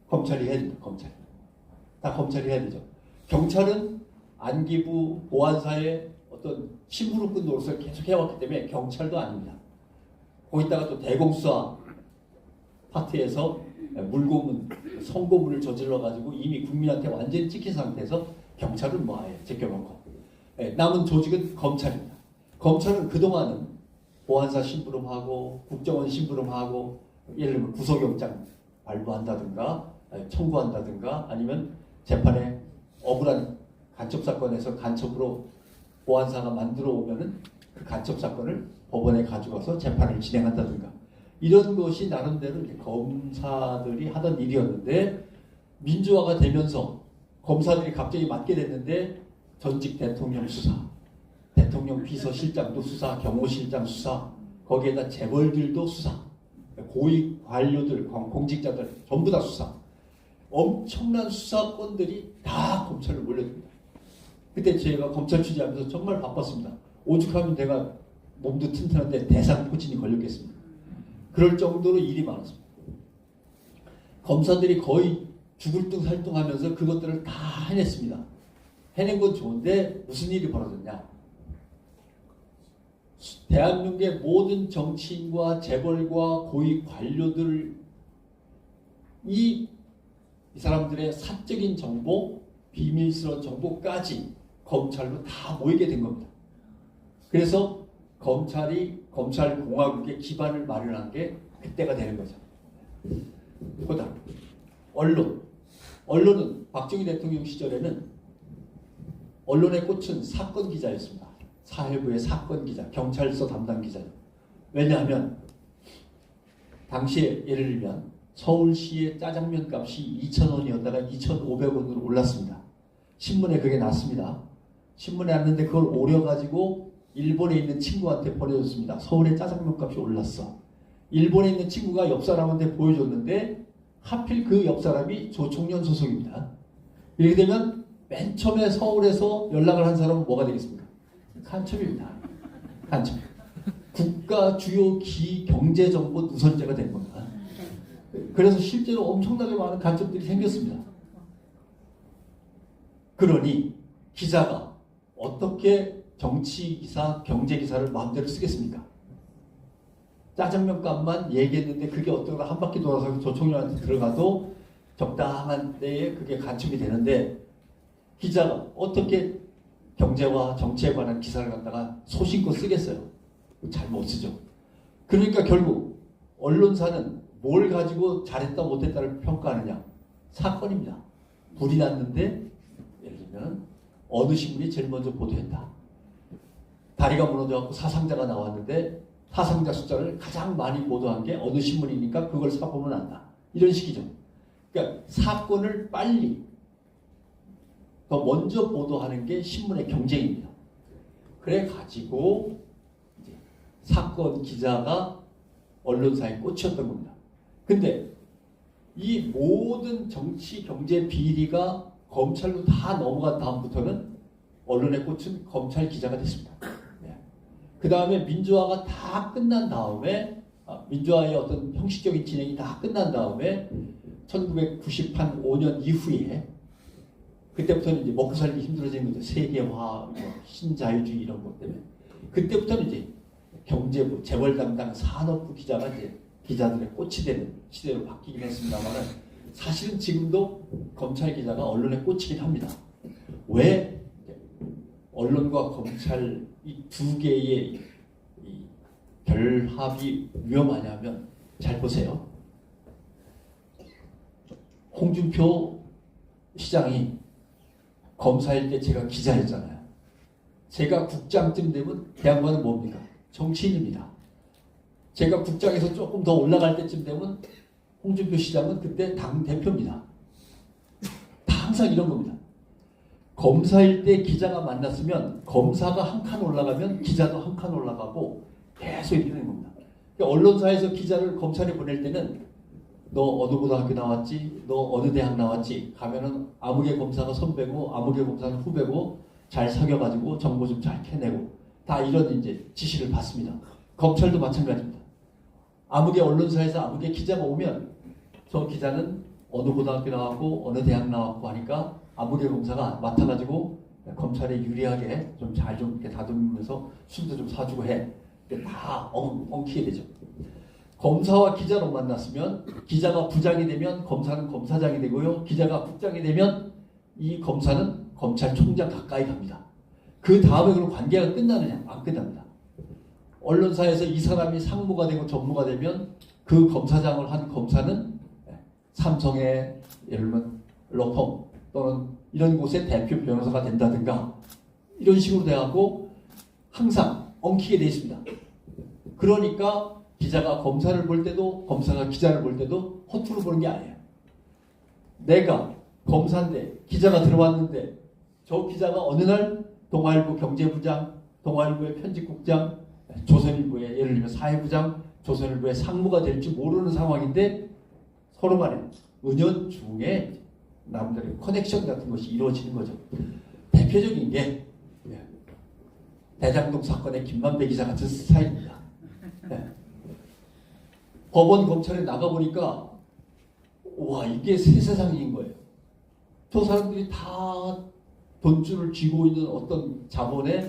검찰이 해야 됩니다. 검찰. 다 검찰이 해야 되죠. 경찰은 안기부 보안사의 어떤 심부름꾼 노릇을 계속 해왔기 때문에 경찰도 아닙니다. 거기다가 또 대공수사 파트에서 물고문, 성고문을 저질러가지고 이미 국민한테 완전히 찍힌 상태에서 경찰은 뭐 아예 제껴놓고 남은 조직은 검찰입니다. 검찰은 그동안은 보안사 심부름하고 국정원 심부름하고 예를 들면 구속영장 발부한다든가 청구한다든가 아니면 재판에 억울한 간첩사건에서 간첩으로 보안사가 만들어 오면은 그 간첩사건을 법원에 가져가서 재판을 진행한다든가 이런 것이 나름대로 이제 검사들이 하던 일이었는데 민주화가 되면서 검사들이 갑자기 맡게 됐는데 전직 대통령 수사, 대통령 비서실장도 수사, 경호실장 수사, 거기에다 재벌들도 수사, 고위 관료들, 공직자들 전부 다 수사. 엄청난 수사권들이 다 검찰로 몰려듭니다. 그때 제가 검찰 취재하면서 정말 바빴습니다. 오죽하면 내가 몸도 튼튼한데 대상포진이 걸렸겠습니다. 그럴 정도로 일이 많았습니다. 검사들이 거의 죽을 둥 살 둥 하면서 그것들을 다 해냈습니다. 해낸 건 좋은데 무슨 일이 벌어졌냐. 대한민국의 모든 정치인과 재벌과 고위 관료들 이 사람들의 사적인 정보, 비밀스러운 정보까지 검찰로 다 모이게 된 겁니다. 그래서 검찰이 검찰공화국의 기반을 마련한 게 그때가 되는 거죠. 그다음 언론은 박정희 대통령 시절에는 언론의 꽃은 사건 기자였습니다. 사회부의 사건 기자, 경찰서 담당 기자요. 왜냐하면 당시에 예를 들면 서울시의 짜장면 값이 2,000원이었다가 2,500원으로 올랐습니다. 신문에 그게 났습니다. 신문에 났는데 그걸 오려가지고 일본에 있는 친구한테 보내줬습니다. 서울의 짜장면 값이 올랐어. 일본에 있는 친구가 옆 사람한테 보여줬는데 하필 그 옆 사람이 조총련 소속입니다. 이렇게 되면 맨 처음에 서울에서 연락을 한 사람은 뭐가 되겠습니까? 간첩입니다. 간첩. 국가 주요 경제정보 누설죄가 된 겁니다. 그래서 실제로 엄청나게 많은 간첩들이 생겼습니다. 그러니 기자가 어떻게 정치기사, 경제기사를 마음대로 쓰겠습니까? 짜장면 값만 얘기했는데 그게 어떠나 한 바퀴 돌아서 조총련한테 들어가도 적당한 때에 그게 간첩이 되는데 기자가 어떻게 경제와 정치에 관한 기사를 갖다가 소신껏 쓰겠어요? 잘 못 쓰죠. 그러니까 결국 언론사는 뭘 가지고 잘했다 못했다를 평가하느냐? 사건입니다. 불이 났는데 예를 들면 어느 신문이 제일 먼저 보도했다. 다리가 무너져갖고 사상자가 나왔는데 사상자 숫자를 가장 많이 보도한 게 어느 신문이니까 그걸 사보면 안다. 이런 식이죠. 그러니까 사건을 빨리 더 먼저 보도하는 게 신문의 경쟁입니다. 그래 가지고 이제 사건 기자가 언론사의 꽃이었던 겁니다. 근데 이 모든 정치 경제 비리가 검찰로 다 넘어간 다음부터는 언론의 꽃은 검찰 기자가 됐습니다. 네. 그 다음에 민주화가 다 끝난 다음에 민주화의 어떤 형식적인 진행이 다 끝난 다음에 1995년 이후에 그때부터는 이제 먹고 살기 힘들어진 거죠. 세계화, 신자유주의 이런 것 때문에. 그때부터는 이제 경제부, 재벌 담당 산업부 기자가 이제 기자들의 꽃이 되는 시대로 바뀌긴 했습니다만 사실은 지금도 검찰 기자가 언론의 꽃이긴 합니다. 왜 언론과 검찰 이 두 개의 이 결합이 위험하냐면 잘 보세요. 홍준표 시장이 검사일 때 제가 기자였잖아요. 제가 국장쯤 되면 대한민국은 뭡니까? 정치인입니다. 제가 국장에서 조금 더 올라갈 때쯤 되면 홍준표 시장은 그때 당대표입니다. 다 항상 이런 겁니다. 검사일 때 기자가 만났으면 검사가 한 칸 올라가면 기자도 한 칸 올라가고 계속 이렇게 되는 겁니다. 그러니까 언론사에서 기자를 검찰에 보낼 때는 너 어느 고등학교 나왔지? 너 어느 대학 나왔지? 가면은 아무개 검사가 선배고 아무개 검사는 후배고 잘 사귀어가지고 정보 좀 잘 캐내고 다 이런 이제 지시를 받습니다. 검찰도 마찬가지입니다. 아무개 언론사에서 아무개 기자가 오면 저 기자는 어느 고등학교 나왔고 어느 대학 나왔고 하니까 아무개 검사가 맡아가지고 검찰에 유리하게 좀 잘 좀 이렇게 다듬으면서 술도 좀 사주고 해. 다 엉키게 되죠. 검사와 기자로 만났으면 기자가 부장이 되면 검사는 검사장이 되고요. 기자가 국장이 되면 이 검사는 검찰총장 가까이 갑니다. 그 다음에 그럼 관계가 끝나느냐? 안 끝납니다. 언론사에서 이 사람이 상무가 되고 전무가 되면 그 검사장을 한 검사는 삼성의 예를 들면 로펌 또는 이런 곳의 대표 변호사가 된다든가 이런 식으로 돼갖고 항상 엉키게 돼 있습니다. 그러니까 기자가 검사를 볼 때도 검사가 기자를 볼 때도 허투루 보는 게 아니에요. 내가 검사인데 기자가 들어왔는데 저 기자가 어느 날 동아일보 경제부장, 동아일보의 편집국장, 조선일보의 예를 들면 사회부장, 조선일보의 상무가 될지 모르는 상황인데 서로 간에 은연중에 남들의 커넥션 같은 것이 이루어지는 거죠. 대표적인 게 대장동 사건의 김만배 기자 같은 스타일입니다. 법원 검찰에 나가보니까 와 이게 새 세상인 거예요. 저 사람들이 다 돈줄을 쥐고 있는 어떤 자본의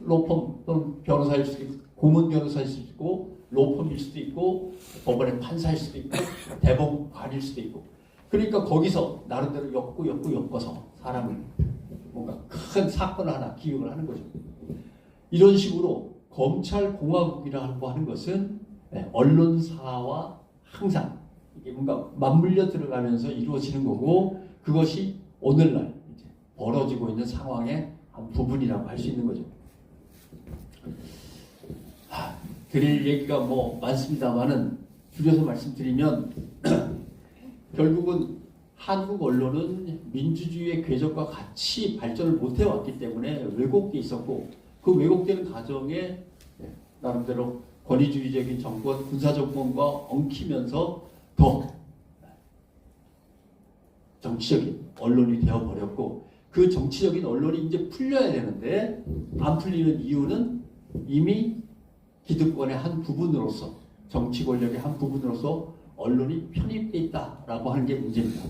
로펌 또는 변호사일 수도 있고 고문 변호사일 수도 있고 로펌일 수도 있고 법원의 판사일 수도 있고 대법관일 수도 있고 그러니까 거기서 나름대로 엮어서 사람을 뭔가 큰 사건을 하나 기획을 하는 거죠. 이런 식으로 검찰공화국이라고 하는 것은 언론사와 항상 이게 뭔가 맞물려 들어가면서 이루어지는 거고 그것이 오늘날 이제 벌어지고 있는 상황의 한 부분이라고 할 수 있는 거죠. 드릴 얘기가 뭐 많습니다만은 줄여서 말씀드리면 결국은 한국 언론은 민주주의의 궤적과 같이 발전을 못 해왔기 때문에 왜곡돼 있었고 그 왜곡되는 과정에 나름대로 권위주의적인 정권, 군사정권과 엉키면서 더 정치적인 언론이 되어버렸고 그 정치적인 언론이 이제 풀려야 되는데 안 풀리는 이유는 이미 기득권의 한 부분으로서 정치 권력의 한 부분으로서 언론이 편입돼 있다라고 하는 게 문제입니다.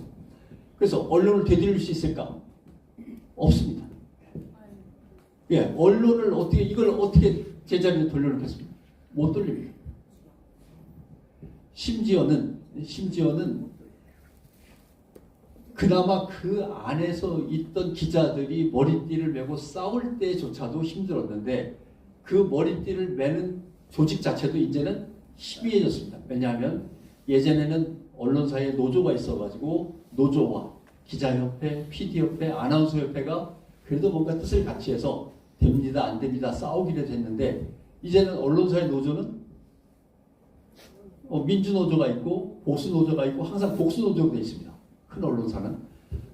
그래서 언론을 되돌릴 수 있을까? 없습니다. 예, 언론을 어떻게 이걸 어떻게 제자리에 돌려놓겠습니까? 못 돌립니다. 심지어는 그나마 그 안에서 있던 기자들이 머리띠를 메고 싸울 때조차도 힘들었는데 그 머리띠를 매는 조직 자체도 이제는 희미해졌습니다. 왜냐하면 예전에는 언론사에 노조가 있어가지고 노조와 기자협회, PD협회, 아나운서협회가 그래도 뭔가 뜻을 같이 해서 됩니다, 안 됩니다 싸우기로 됐는데 이제는 언론사의 노조는 민주노조가 있고 보수노조가 있고 항상 복수노조가 되어 있습니다. 큰 언론사는.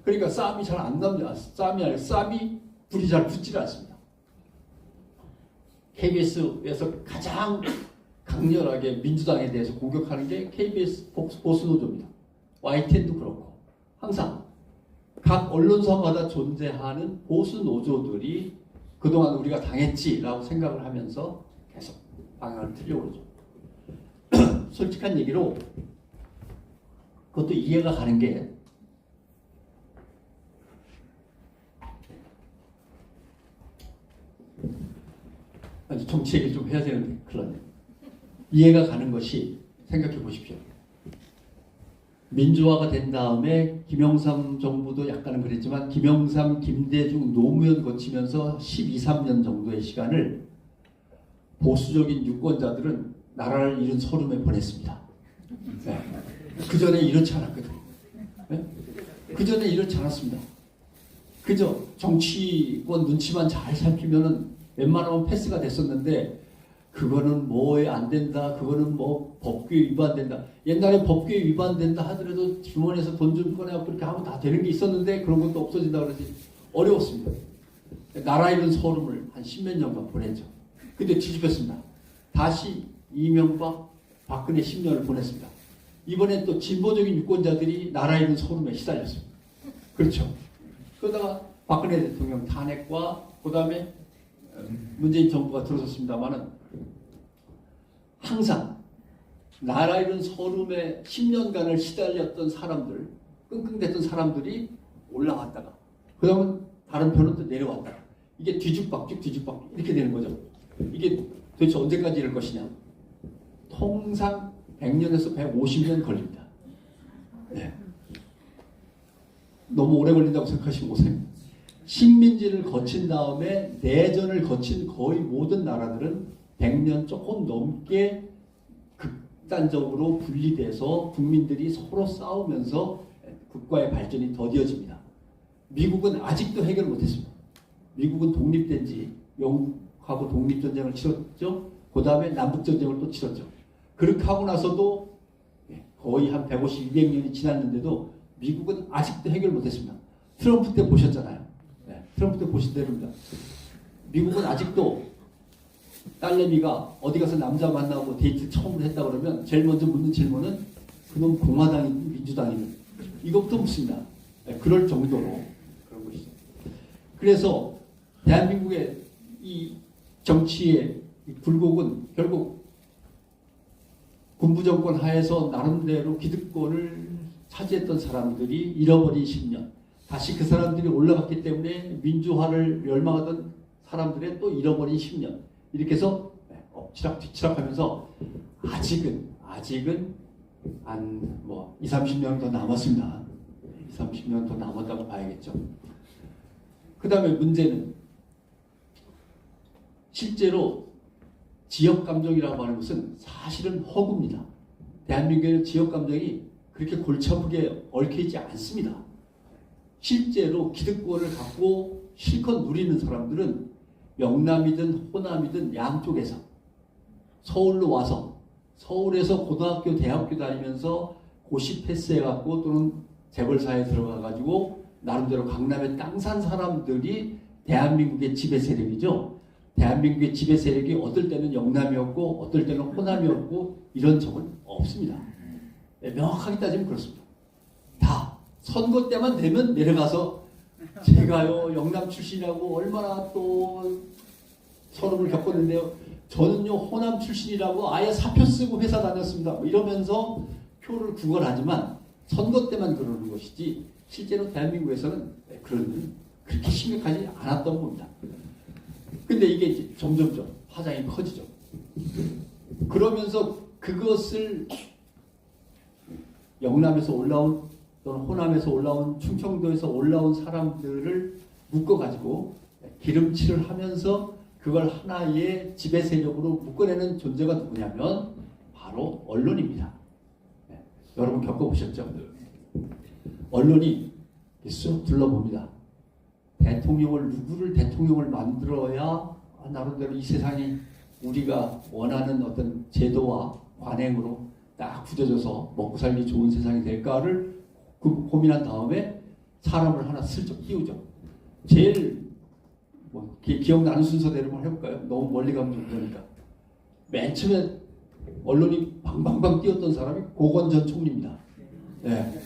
그러니까 싸움이 잘 안 납니다. 싸움이 불이 잘 붙지 않습니다. KBS에서 가장 강렬하게 민주당에 대해서 공격하는 게 KBS 보수노조입니다. YTN도 그렇고 항상 각 언론사마다 존재하는 보수노조들이 그동안 우리가 당했지라고 생각을 하면서 계속 방향을 틀려고 그러죠. 솔직한 얘기로 그것도 이해가 가는 게 아니 정치 얘기를 좀 해야 되는데 큰일 났네. 이해가 가는 것이 생각해 보십시오. 민주화가 된 다음에 김영삼 정부도 약간은 그랬지만 김영삼, 김대중, 노무현 거치면서 12, 13년 정도의 시간을 보수적인 유권자들은 나라를 잃은 소름에 보냈습니다. 네. 그 전에 이렇지 않았거든요. 네? 그 전에 이렇지 않았습니다. 그저 정치권 눈치만 잘 살피면은 웬만하면 패스가 됐었는데 그거는 뭐에 안 된다. 그거는 뭐 법규에 위반된다. 옛날에 법규에 위반된다 하더라도 주머니에서 돈 좀 꺼내갖고 이렇게 하면 다 되는 게 있었는데 그런 것도 없어진다 그러지 어려웠습니다. 나라 잃은 소름을 한 10몇 년간 보냈죠. 근데 뒤집혔습니다. 다시 이명박, 박근혜 10년을 보냈습니다. 이번엔 또 진보적인 유권자들이 나라 잃은 소름에 시달렸습니다. 그렇죠. 그러다가 박근혜 대통령 탄핵과 그 다음에 문재인 정부가 들어섰습니다만은 항상 나라 잃은 소름에 10년간을 시달렸던 사람들, 끙끙댔던 사람들이 올라왔다가 그러면 다른 편은 또 내려왔다가 이게 뒤죽박죽 이렇게 되는 거죠. 이게 도대체 언제까지 이럴 것이냐. 통상 100년에서 150년 걸립니다. 네. 너무 오래 걸린다고 생각하시면 오세요. 식민지를 거친 다음에 내전을 거친 거의 모든 나라들은 100년 조금 넘게 극단적으로 분리돼서 국민들이 서로 싸우면서 국가의 발전이 더디어집니다. 미국은 아직도 해결 못했습니다. 미국은 독립된 지 영국하고 독립전쟁을 치렀죠. 그 다음에 남북전쟁을 또 치렀죠. 그렇게 하고 나서도 거의 한 150, 200년이 지났는데도 미국은 아직도 해결 못했습니다. 트럼프 때 보셨잖아요. 트럼프 때 보신 대로입니다. 미국은 아직도 딸내미가 어디 가서 남자 만나고 데이트 처음으로 했다 그러면 제일 먼저 묻는 질문은 그놈 공화당이든 민주당이든 이것부터 묻습니다. 그럴 정도로 그런 것이죠. 그래서 대한민국의 이 정치의 굴곡은 결국 군부정권 하에서 나름대로 기득권을 차지했던 사람들이 잃어버린 10년, 다시 그 사람들이 올라갔기 때문에 민주화를 열망하던 사람들의 또 잃어버린 10년, 이렇게 해서 엎치락뒤치락 하면서 아직은 한 2, 30년 더 남았습니다. 2, 30년 더 남았다고 봐야겠죠. 그 다음에 문제는 실제로 지역감정이라고 하는 것은 사실은 허구입니다. 대한민국의 지역감정이 그렇게 골치 아프게 얽혀있지 않습니다. 실제로 기득권을 갖고 실컷 누리는 사람들은 영남이든 호남이든 양쪽에서 서울로 와서 서울에서 고등학교, 대학교 다니면서 고시 패스해갖고 또는 재벌사에 들어가가지고 나름대로 강남에 땅 산 사람들이 대한민국의 지배 세력이죠. 대한민국의 지배 세력이 어떨 때는 영남이었고 어떨 때는 호남이었고 이런 적은 없습니다. 명확하게 따지면 그렇습니다. 다 선거 때만 되면 내려가서 제가요 영남 출신이라고 얼마나 또 서름을 겪었는데요. 저는요 호남 출신이라고 아예 사표 쓰고 회사 다녔습니다. 이러면서 표를 구걸하지만 선거 때만 그러는 것이지 실제로 대한민국에서는 그렇게 심각하지 않았던 겁니다. 근데 이게 이제 점점점 파장이 커지죠. 그러면서 그것을 영남에서 올라온 또는 호남에서 올라온 충청도에서 올라온 사람들을 묶어가지고 기름칠을 하면서 그걸 하나의 지배 세력으로 묶어내는 존재가 누구냐면 바로 언론입니다. 여러분 겪어보셨죠? 언론이 쑥 둘러봅니다. 누구를 대통령을 만들어야 나름대로 이 세상이 우리가 원하는 어떤 제도와 관행으로 딱 굳어져서 먹고 살기 좋은 세상이 될까를 고민한 다음에 사람을 하나 슬쩍 띄우죠. 제일 기억나는 순서대로 해볼까요? 너무 멀리 가면 좀 그러니까. 맨 처음에 언론이 방방방 띄웠던 사람이 고건 전 총리입니다. 네.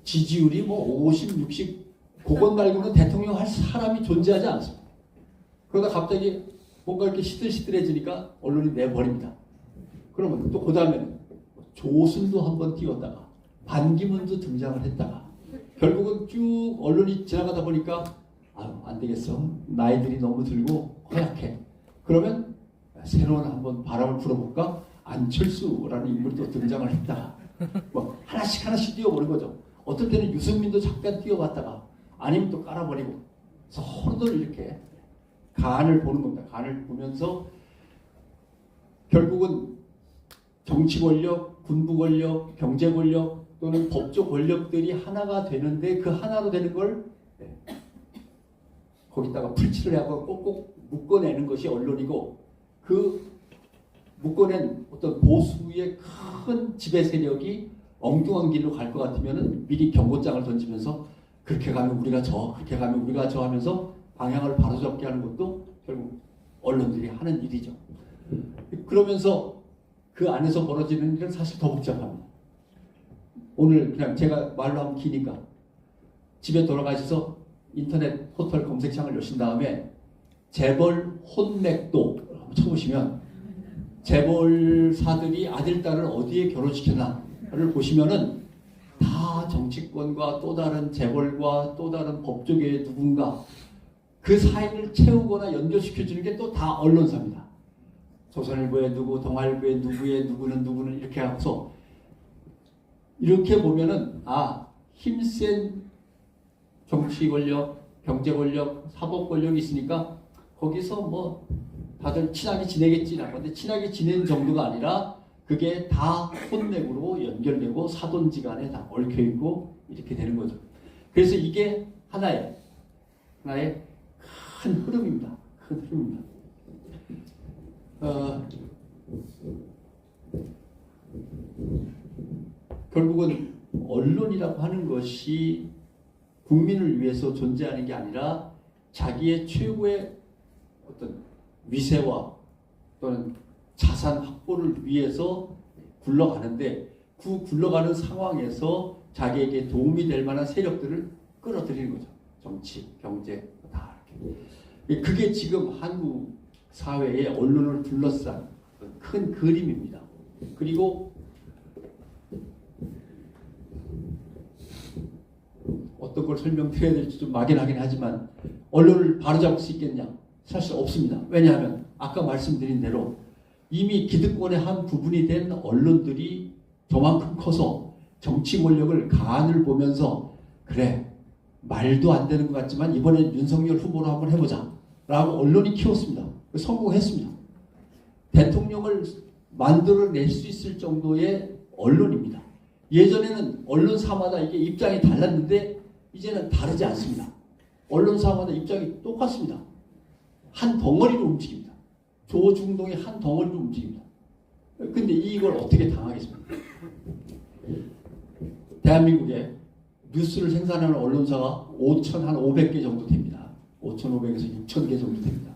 지지율이 50, 60 고건 말고는 대통령 할 사람이 존재하지 않습니다. 그러다 갑자기 뭔가 이렇게 시들시들해지니까 언론이 내버립니다. 그러면 또 그 다음에는 조순도 한번 띄웠다가 반기문도 등장을 했다가 결국은 쭉 언론이 지나가다 보니까 안 되겠어. 나이들이 너무 들고 허약해. 그러면 새로운 한번 바람을 불어볼까? 안철수라는 인물이 또 등장을 했다가 하나씩 띄워버린 거죠. 어떨 때는 유승민도 잠깐 띄워봤다가 아니면 또 깔아버리고 서로들 이렇게 간을 보는 겁니다. 간을 보면서 결국은 정치 권력, 군부 권력, 경제 권력 또는 법조 권력들이 하나가 되는데 그 하나로 되는 걸 거기다가 풀칠을 하고 꼭꼭 묶어내는 것이 언론이고 그 묶어낸 어떤 보수의 큰 지배 세력이 엉뚱한 길로 갈 것 같으면 미리 경고장을 던지면서 그렇게 가면 우리가 그렇게 가면 우리가 저 하면서 방향을 바로잡게 하는 것도 결국 언론들이 하는 일이죠. 그러면서 그 안에서 벌어지는 일은 사실 더 복잡합니다. 오늘 그냥 제가 말로 하면 기니까 집에 돌아가셔서 인터넷 포털 검색창을 여신 다음에 재벌 혼맥도 한번 쳐보시면 재벌사들이 아들, 딸을 어디에 결혼시켰나를 보시면은 다 정치권과 또 다른 재벌과 또 다른 법조계의 누군가 그 사이를 채우거나 연결시켜주는 게 또 다 언론사입니다. 조선일보의 누구, 동아일보의 누구는 이렇게 하고서 이렇게 보면은 힘센 정치 권력, 경제 권력, 사법 권력이 있으니까 거기서 뭐 다들 친하게 지내겠지라고. 근데 친하게 지내는 정도가 아니라 그게 다 혼맥으로 연결되고 사돈지간에 다 얽혀있고 이렇게 되는 거죠. 그래서 이게 하나의 큰 흐름입니다. 큰 흐름입니다. 결국은 언론이라고 하는 것이 국민을 위해서 존재하는 게 아니라 자기의 최고의 어떤 위세와 또는 자산 확보를 위해서 굴러가는데 그 굴러가는 상황에서 자기에게 도움이 될 만한 세력들을 끌어들이는 거죠. 정치, 경제 다 이렇게. 그게 지금 한국 사회의 언론을 둘러싼 큰 그림입니다. 그리고 어떤 걸 설명드려야 될지 좀 막연하긴 하지만 언론을 바로잡을 수 있겠냐? 사실 없습니다. 왜냐하면 아까 말씀드린 대로 이미 기득권의 한 부분이 된 언론들이 저만큼 커서 정치 권력을 간을 보면서 그래 말도 안 되는 것 같지만 이번엔 윤석열 후보로 한번 해보자 라고 언론이 키웠습니다. 성공했습니다. 대통령을 만들어낼 수 있을 정도의 언론입니다. 예전에는 언론사마다 이게 입장이 달랐는데 이제는 다르지 않습니다. 언론사마다 입장이 똑같습니다. 한 덩어리로 움직입니다. 조중동의 한 덩어리로 움직입니다. 근데 이걸 어떻게 당하겠습니까? 대한민국에 뉴스를 생산하는 언론사가 5,500개 정도 됩니다. 5,500에서 6,000개 정도 됩니다.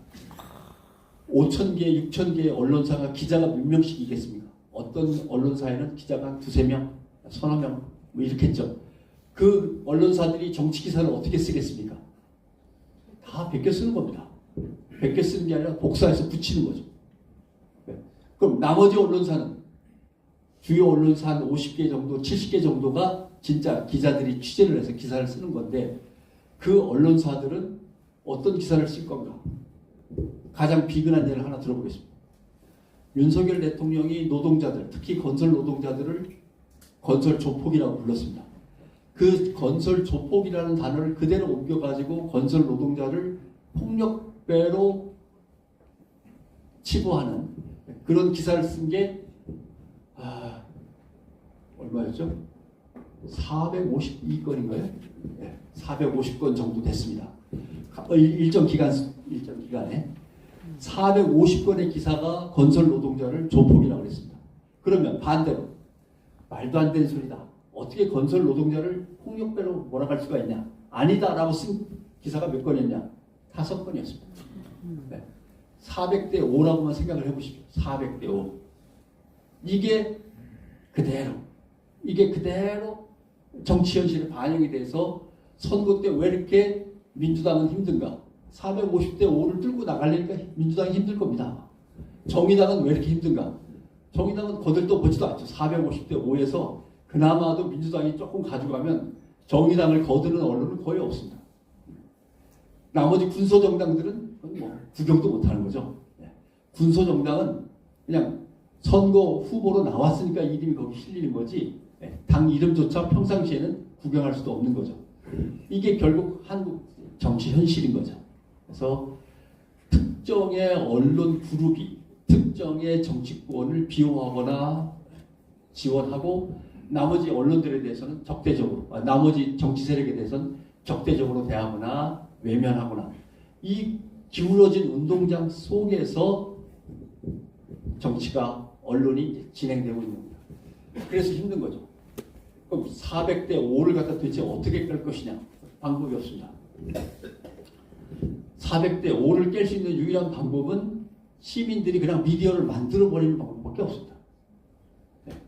5,000개, 6,000개의 언론사가 기자가 몇 명씩 있겠습니까? 어떤 언론사에는 기자가 한 2-3명, 서너 명, 뭐 이렇게 했죠. 그 언론사들이 정치 기사를 어떻게 쓰겠습니까? 다 베껴 쓰는 겁니다. 베껴 쓰는 게 아니라 복사해서 붙이는 거죠. 그럼 나머지 언론사는 주요 언론사 한 50개 정도, 70개 정도가 진짜 기자들이 취재를 해서 기사를 쓰는 건데 그 언론사들은 어떤 기사를 쓸 건가? 가장 비근한 예를 하나 들어보겠습니다. 윤석열 대통령이 노동자들, 특히 건설 노동자들을 건설 조폭이라고 불렀습니다. 그 건설 조폭이라는 단어를 그대로 옮겨가지고 건설 노동자를 폭력배로 치부하는 그런 기사를 쓴 게 얼마였죠? 452건인가요? 네, 450건 정도 됐습니다. 일정 기간에 450건의 기사가 건설 노동자를 조폭이라고 했습니다. 그러면 반대로 말도 안 되는 소리다. 어떻게 건설 노동자를 폭력배로 몰아갈 수가 있냐? 아니다라고 쓴 기사가 몇 건이었냐? 5건이었습니다. 네. 400대 5라고만 생각을 해보십시오. 400대 5. 이게 그대로 정치 현실에 반영이 돼서 선거 때 왜 이렇게 민주당은 힘든가? 450대 5를 뚫고 나가려니까 민주당이 힘들 겁니다. 정의당은 왜 이렇게 힘든가? 정의당은 거들떠 보지도 않죠. 450대 5에서 그나마도 민주당이 조금 가져가면 정의당을 거두는 언론은 거의 없습니다. 나머지 군소정당들은 뭐 구경도 못하는 거죠. 군소정당은 그냥 선거 후보로 나왔으니까 이름이 거기 실리는 거지 당 이름조차 평상시에는 구경할 수도 없는 거죠. 이게 결국 한국 정치 현실인 거죠. 그래서 특정의 언론 그룹이 특정의 정치권을 비호하거나 지원하고 나머지 언론들에 대해서는 적대적으로, 나머지 정치 세력에 대해서는 적대적으로 대하거나 외면하거나 이 기울어진 운동장 속에서 정치가 언론이 진행되고 있는 겁니다. 그래서 힘든 거죠. 그럼 400대 5를 갖다 도대체 어떻게 깰 것이냐? 방법이 없습니다. 400대 5를 깰 수 있는 유일한 방법은 시민들이 그냥 미디어를 만들어버리는 방법밖에 없습니다.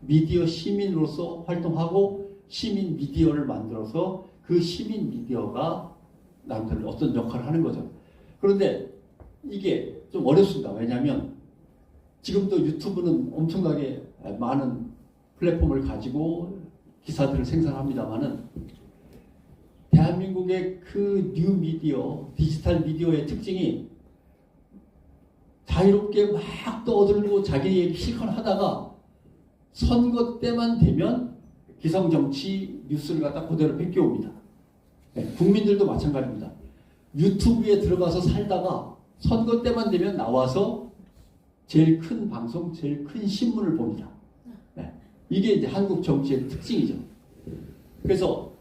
미디어 시민으로서 활동하고 시민 미디어를 만들어서 그 시민 미디어가 남들 어떤 역할을 하는 거죠. 그런데 이게 좀 어렵습니다. 왜냐하면 지금도 유튜브는 엄청나게 많은 플랫폼을 가지고 기사들을 생산합니다만은 대한민국의 그 뉴 미디어, 디지털 미디어의 특징이 자유롭게 막 떠들고 자기 얘기 실컷 하다가 선거 때만 되면 기성정치 뉴스를 갖다 그대로 뺏겨옵니다. 네, 국민들도 마찬가지입니다. 유튜브에 들어가서 살다가 선거 때만 되면 나와서 제일 큰 방송, 제일 큰 신문을 봅니다. 네, 이게 이제 한국 정치의 특징이죠. 그래서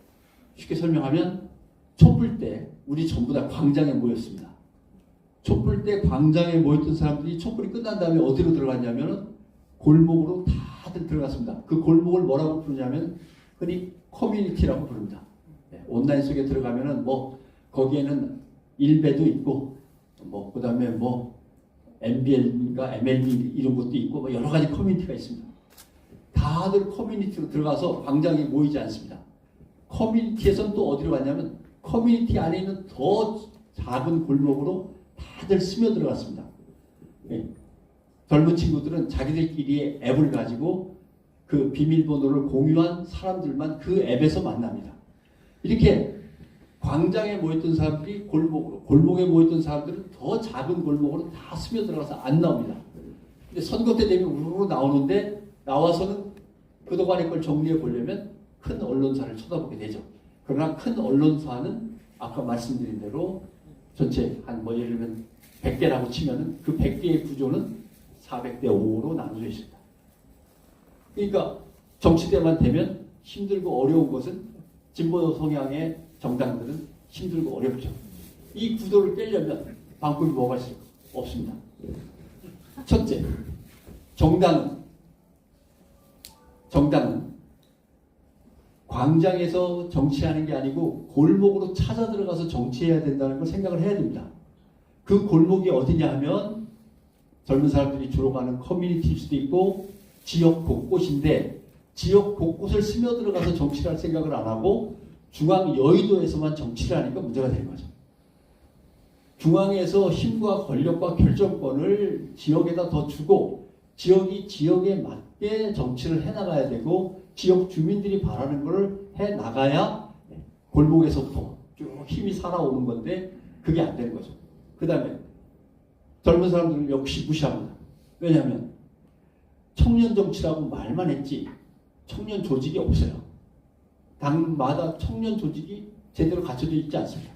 쉽게 설명하면 촛불 때 우리 전부 다 광장에 모였습니다. 촛불 때 광장에 모였던 사람들이 촛불이 끝난 다음에 어디로 들어갔냐면 골목으로 다들 들어갔습니다. 그 골목을 뭐라고 부르냐면 흔히 커뮤니티라고 부릅니다. 네, 온라인 속에 들어가면은 뭐 거기에는 일베도 있고 뭐 그다음에 뭐 MBN인가 MLB 이런 것도 있고 뭐 여러 가지 커뮤니티가 있습니다. 다들 커뮤니티로 들어가서 광장에 모이지 않습니다. 커뮤니티에서는 또 어디로 갔냐면 커뮤니티 안에 있는 더 작은 골목으로 다들 스며 들어갔습니다. 네. 젊은 친구들은 자기들끼리의 앱을 가지고 그 비밀번호를 공유한 사람들만 그 앱에서 만납니다. 이렇게 광장에 모였던 사람들이 골목으로, 골목에 모였던 사람들은 더 작은 골목으로 다 스며 들어가서 안 나옵니다. 근데 선거 때 되면 우르르 나오는데 나와서는 그동안의 걸 정리해 보려면 큰 언론사를 쳐다보게 되죠. 그러나 큰 언론사는 아까 말씀드린 대로 전체 한 뭐 예를 들면 100개라고 치면은 그 100개의 구조는 400대 5로 나눠져 있습니다. 그러니까 정치 때만 되면 힘들고 어려운 것은 진보 성향의 정당들은 힘들고 어렵죠. 이 구도를 깨려면 방법이 뭐가 있을까? 없습니다. 첫째, 정당은 광장에서 정치하는 게 아니고 골목으로 찾아 들어가서 정치해야 된다는 걸 생각을 해야 됩니다. 그 골목이 어디냐 하면 젊은 사람들이 주로 가는 커뮤니티일 수도 있고 지역 곳곳인데 지역 곳곳을 스며 들어가서 정치를 할 생각을 안 하고 중앙 여의도에서만 정치를 하니까 문제가 되는 거죠. 중앙에서 힘과 권력과 결정권을 지역에다 더 주고 지역이 지역에 맞게 정치를 해나가야 되고 지역 주민들이 바라는 것을 해나가야 골목에서부터 쭉 힘이 살아오는 건데 그게 안 되는 거죠. 그 다음에 젊은 사람들은 역시 무시합니다. 왜냐하면 청년 정치라고 말만 했지 청년 조직이 없어요. 당마다 청년 조직이 제대로 갖춰져 있지 않습니다.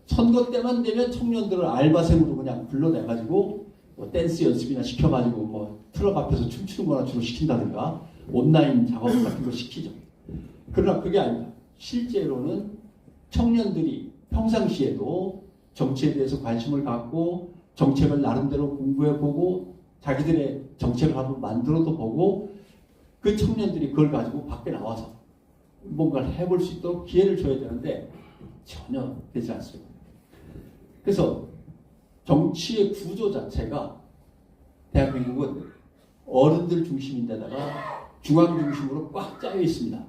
선거 때만 되면 청년들을 알바생으로 그냥 불러내가지고 뭐 댄스 연습이나 시켜가지고 뭐 트럭 앞에서 춤추는 거나 주로 시킨다든가 온라인 작업 같은 거 시키죠. 그러나 그게 아닙니다. 실제로는 청년들이 평상시에도 정치에 대해서 관심을 갖고 정책을 나름대로 공부해보고 자기들의 정책을 한번 만들어도 보고 그 청년들이 그걸 가지고 밖에 나와서 뭔가를 해볼 수 있도록 기회를 줘야 되는데 전혀 되지 않습니다. 그래서 정치의 구조 자체가 대한민국은 어른들 중심인데다가 중앙 중심으로 꽉 짜여 있습니다.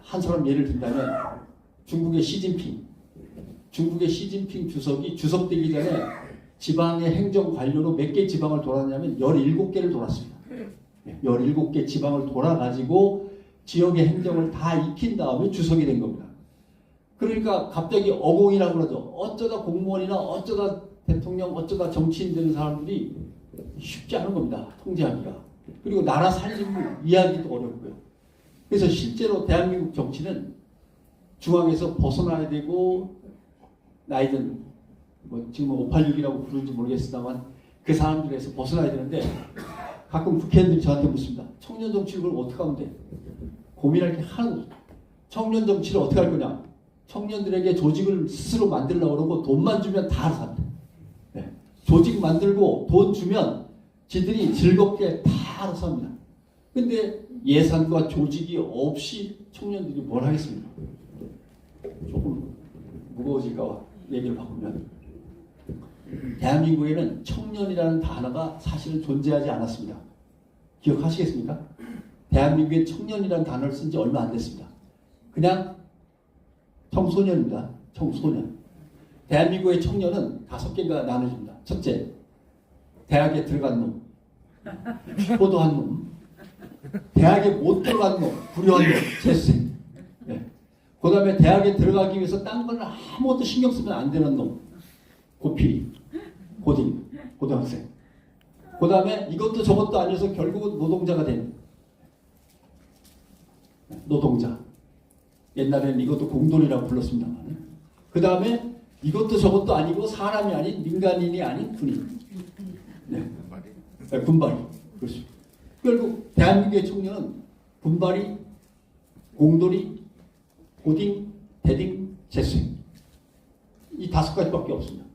한 사람 예를 든다면 중국의 시진핑 주석이 주석 되기 전에 지방의 행정 관료로 몇 개 지방을 돌았냐면 17개를 돌았습니다. 17개 지방을 돌아가지고 지역의 행정을 다 익힌 다음에 주석이 된 겁니다. 그러니까 갑자기 어공이라고 그러죠. 어쩌다 공무원이나 어쩌다 대통령, 어쩌다 정치인 되는 사람들이 쉽지 않은 겁니다. 통제하기가. 그리고 나라 살림을 이해하기도 어렵고요. 그래서 실제로 대한민국 정치는 중앙에서 벗어나야 되고 나이든 뭐 지금 586이라고 부르는지 모르겠습니다만 그 사람들에서 벗어나야 되는데 가끔 국회의원들이 저한테 묻습니다. 청년 정치를 그걸 어떻게 하면 돼? 고민할 게 하나도 없어요. 청년 정치를 어떻게 할 거냐? 청년들에게 조직을 스스로 만들려고 그러고 돈만 주면 다 알아서 합니다. 네. 조직 만들고 돈 주면 지들이 즐겁게 다 알아서 합니다. 근데 예산과 조직이 없이 청년들이 뭘 하겠습니까? 조금 무거워질까 얘기를 바꾸면 대한민국에는 청년이라는 단어가 사실은 존재하지 않았습니다. 기억하시겠습니까? 대한민국에 청년이라는 단어를 쓴 지 얼마 안 됐습니다. 그냥 청소년입니다. 청소년. 대한민국의 청년은 5개가 나눠집니다. 첫째, 대학에 들어간 놈, 효도한 놈, 대학에 못 들어간 놈, 불효한 놈, 재수생. 네. 그 다음에 대학에 들어가기 위해서 딴 거는 아무것도 신경 쓰면 안 되는 놈, 고필이, 고딩, 고등학생. 그 다음에 이것도 저것도 아니어서 결국은 노동자가 된 노동자. 옛날에는 이것도 공돌이라고 불렀습니다만. 그 다음에 이것도 저것도 아니고 사람이 아닌 민간인이 아닌 군인. 네. 네, 군발이. 그렇죠. 결국 대한민국의 청년은 군발이, 공돌이, 고딩, 대딩, 재수생. 이 5가지밖에 없습니다.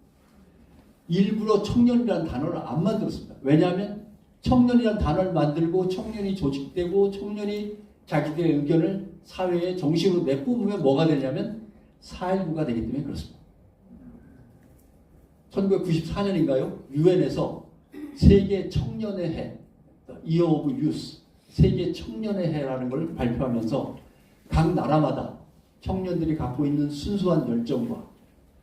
일부러 청년이라는 단어를 안 만들었습니다. 왜냐하면 청년이라는 단어를 만들고 청년이 조직되고 청년이 자기들의 의견을 사회에 정식으로 내뿜으면 뭐가 되냐면 4.19가 되기 때문에 그렇습니다. 1994년인가요? 유엔에서 세계 청년의 해, Year of Youth, 세계 청년의 해라는 걸 발표하면서 각 나라마다 청년들이 갖고 있는 순수한 열정과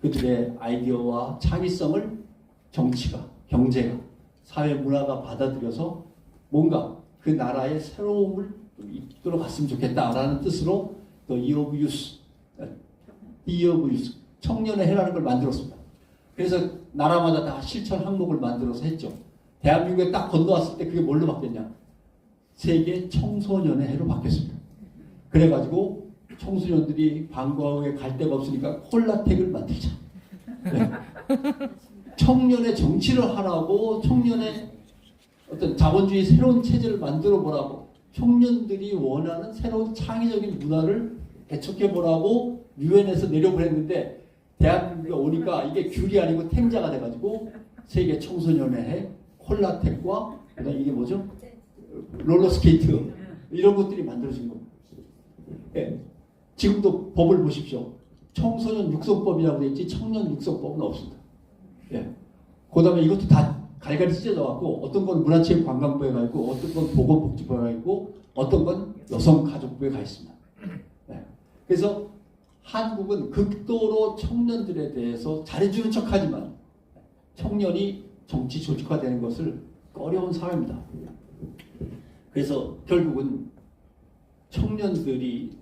그들의 아이디어와 창의성을 정치가, 경제가, 사회 문화가 받아들여서 뭔가 그 나라의 새로움을 이끌어 갔으면 좋겠다라는 뜻으로 또 Year of Youth, Year of Youth, 청년의 해라는 걸 만들었습니다. 그래서 나라마다 다 실천 항목을 만들어서 했죠. 대한민국에 딱 건너왔을 때 그게 뭘로 바뀌었냐? 세계 청소년의 해로 바뀌었습니다. 그래가지고 청소년들이 방과 후에 갈 데가 없으니까 콜라텍을 만들자. 네. 청년의 정치를 하라고, 청년의 어떤 자본주의 새로운 체제를 만들어 보라고, 청년들이 원하는 새로운 창의적인 문화를 개척해 보라고 유엔에서 내려보냈는데 대한민국에 오니까 이게 귤이 아니고 탱자가 돼가지고 세계 청소년의 해, 콜라텍과 그다음 이게 뭐죠? 롤러스케이트 이런 것들이 만들어진 겁니다. 예. 지금도 법을 보십시오. 청소년 육성법이라고 되어 있지 청년 육성법은 없습니다. 예. 그 다음에 이것도 다 갈갈이 찢어져 갖고 어떤 건 문화체육관광부에 가 있고 어떤 건 보건복지부에 가 있고 어떤 건 여성가족부에 가 있습니다. 예. 그래서 한국은 극도로 청년들에 대해서 잘해주는 척하지만 청년이 정치 조직화되는 것을 꺼려온 사회입니다. 그래서 결국은 청년들이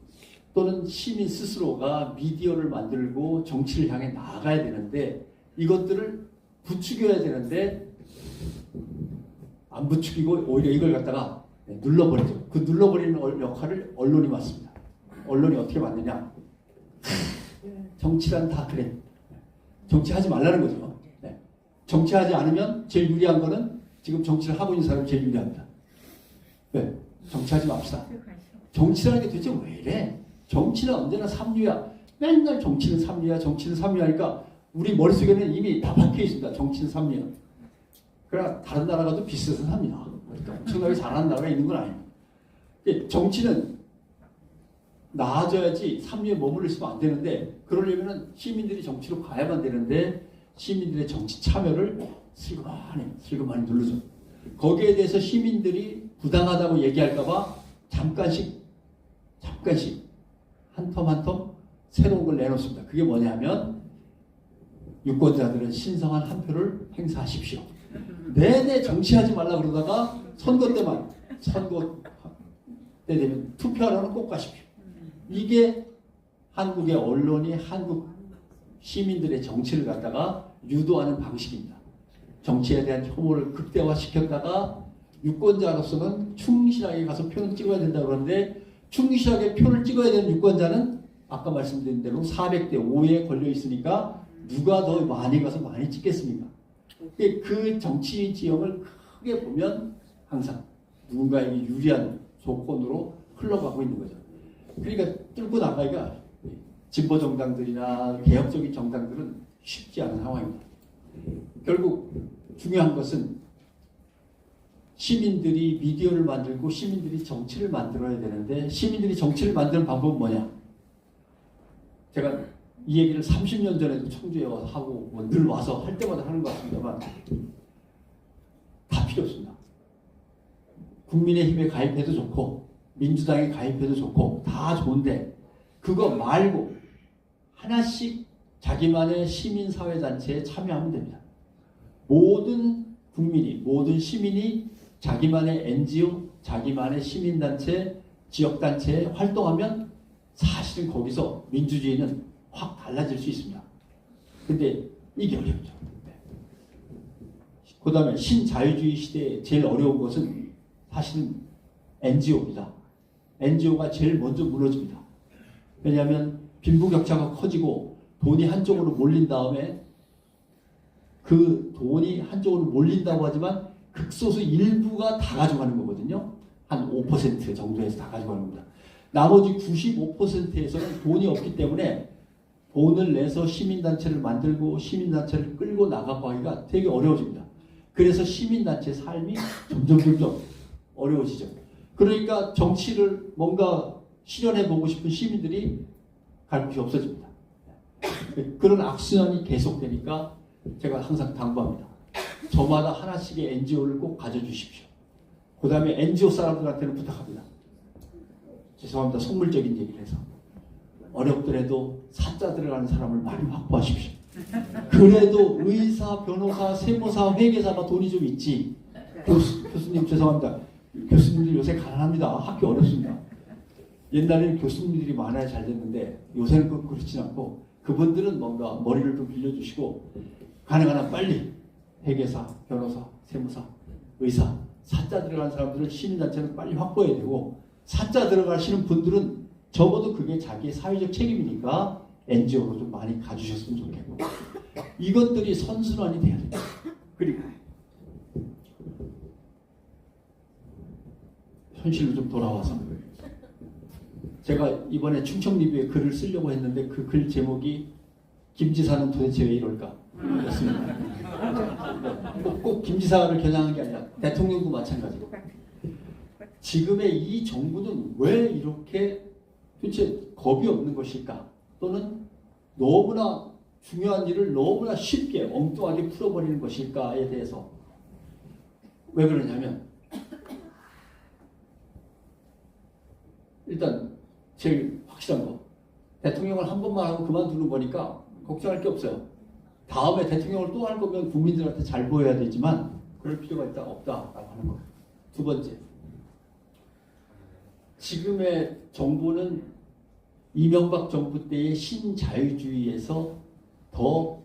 또는 시민 스스로가 미디어를 만들고 정치를 향해 나아가야 되는데 이것들을 부추겨야 되는데 안 부추기고 오히려 이걸 갖다가 눌러버리죠. 그 눌러버리는 역할을 언론이 맡습니다. 언론이 어떻게 만드냐? 정치란 다 그래. 정치하지 말라는 거죠. 네. 정치하지 않으면 제일 유리한 거는 지금 정치를 하고 있는 사람이 제일 유리합니다. 네. 정치하지 맙시다. 정치라는 게 도대체 왜 이래? 정치는 언제나 삼류야. 맨날 정치는 삼류야, 정치는 삼류하니까 우리 머릿속에는 이미 다 박혀 있습니다. 정치는 삼류야. 그러나 다른 나라가도 비슷해서 삼류야. 그러니까 엄청나게 잘하는 나라가 있는 건 아니에요. 정치는 나아져야지 삼류에 머물러 있으면 안 되는데 그러려면 시민들이 정치로 가야만 되는데 시민들의 정치 참여를 슬그머니 누르죠. 거기에 대해서 시민들이 부당하다고 얘기할까봐 잠깐씩 한 텀 한 텀 새로운 걸 내놓습니다. 그게 뭐냐면 유권자들은 신성한 한 표를 행사하십시오. 내내 정치하지 말라 그러다가 선거 때 되면 투표하러는 꼭 가십시오. 이게 한국의 언론이 한국 시민들의 정치를 갖다가 유도하는 방식입니다. 정치에 대한 혐오를 극대화시켰다가 유권자로서는 충실하게 가서 표를 찍어야 된다고 그러는데 충실하게 표를 찍어야 되는 유권자는 아까 말씀드린 대로 400대 5에 걸려 있으니까 누가 더 많이 가서 많이 찍겠습니까? 그 정치 지형을 크게 보면 항상 누군가에게 유리한 조건으로 흘러가고 있는 거죠. 그러니까 뚫고 나가기가 진보 정당들이나 개혁적인 정당들은 쉽지 않은 상황입니다. 결국 중요한 것은 시민들이 미디어를 만들고 시민들이 정치를 만들어야 되는데 시민들이 정치를 만드는 방법은 뭐냐? 제가 이 얘기를 30년 전에도 청주에 와서 하고 늘 와서 할 때마다 하는 것 같습니다만 다 필요 없습니다. 국민의힘에 가입해도 좋고 민주당에 가입해도 좋고 다 좋은데 그거 말고 하나씩 자기만의 시민사회단체에 참여하면 됩니다. 모든 국민이 모든 시민이 자기만의 NGO 자기만의 시민단체, 지역단체에 활동하면 사실은 거기서 민주주의는 확 달라질 수 있습니다. 근데 이게 어렵죠. 그 다음에 신자유주의 시대에 제일 어려운 것은 사실은 NGO입니다. NGO가 제일 먼저 무너집니다. 왜냐하면 빈부격차가 커지고 돈이 한쪽으로 몰린 다음에 그 돈이 한쪽으로 몰린다고 하지만 극소수 일부가 다 가져가는 거거든요. 한 5% 정도에서 다 가져가는 겁니다. 나머지 95%에서는 돈이 없기 때문에 돈을 내서 시민단체를 만들고 시민단체를 끌고 나가고 하기가 되게 어려워집니다. 그래서 시민단체 삶이 점점 어려워지죠. 그러니까 정치를 뭔가 실현해보고 싶은 시민들이 갈 곳이 없어집니다. 그런 악순환이 계속되니까 제가 항상 당부합니다. 저마다 하나씩의 NGO를 꼭 가져주십시오. 그 다음에 NGO 사람들한테는 부탁합니다. 죄송합니다. 속물적인 얘기를 해서. 어렵더라도 사자 들어가는 사람을 많이 확보하십시오. 그래도 의사, 변호사, 세무사, 회계사가 돈이 좀 있지. 교수님 죄송합니다. 교수님들 요새 가난합니다. 학교 어렵습니다. 옛날에는 교수님들이 많아야 잘 됐는데 요새는 그렇진 않고 그분들은 뭔가 머리를 좀 빌려주시고 가능한 한 빨리 회계사, 변호사, 세무사, 의사, 사자 들어가는 사람들은 시민단체는 빨리 확보해야 되고 사자 들어가시는 분들은 적어도 그게 자기의 사회적 책임이니까 NGO로 좀 많이 가주셨으면 좋겠고 이것들이 선순환이 돼야 됩니다. 그리고 현실로 좀 돌아와서 제가 이번에 충청 리뷰에 글을 쓰려고 했는데 그 글 제목이 김지사는 도대체 왜 이럴까? 였습니다. 꼭 김지사를 겨냥한 게 아니라 대통령도 마찬가지고 지금의 이 정부는 왜 이렇게 도대체 겁이 없는 것일까? 또는 너무나 중요한 일을 너무나 쉽게 엉뚱하게 풀어버리는 것일까에 대해서 왜 그러냐면 일단 제일 확실한 거 대통령을 한 번만 하고 그만두는 거니까 걱정할 게 없어요. 다음에 대통령을 또 할 거면 국민들한테 잘 보여야 되지만 그럴 필요가 없다라고 하는 거예요. 두 번째, 지금의 정부는 이명박 정부 때의 신자유주의에서 더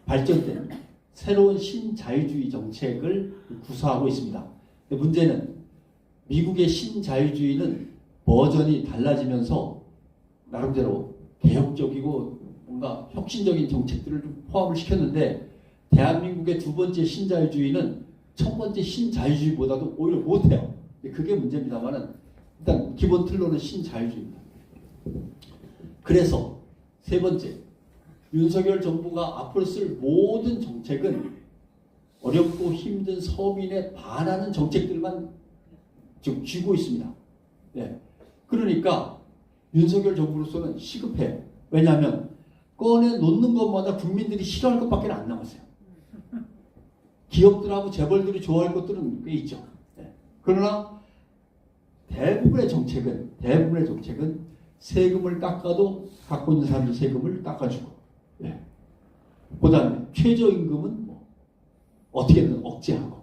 발전된 새로운 신자유주의 정책을 구사하고 있습니다. 근데 문제는 미국의 신자유주의는 버전이 달라지면서 나름대로 개혁적이고 뭔가 혁신적인 정책들을 좀 포함을 시켰는데 대한민국의 두 번째 신자유주의는 첫 번째 신자유주의보다도 오히려 못해요. 그게 문제입니다만은 일단 기본 틀로는 신자유주의입니다. 그래서 세 번째, 윤석열 정부가 앞으로 쓸 모든 정책은 어렵고 힘든 서민에 반하는 정책들만 지금 쥐고 있습니다. 네. 그러니까 윤석열 정부로서는 시급해요. 왜냐하면 꺼내 놓는 것마다 국민들이 싫어할 것밖에 안 남았어요. 기업들하고 재벌들이 좋아할 것들은 꽤 있죠. 네. 그러나 대부분의 정책은 세금을 깎아도 갖고 있는 사람들 세금을 깎아주고 네. 그 다음에 최저임금은 뭐 어떻게든 억제하고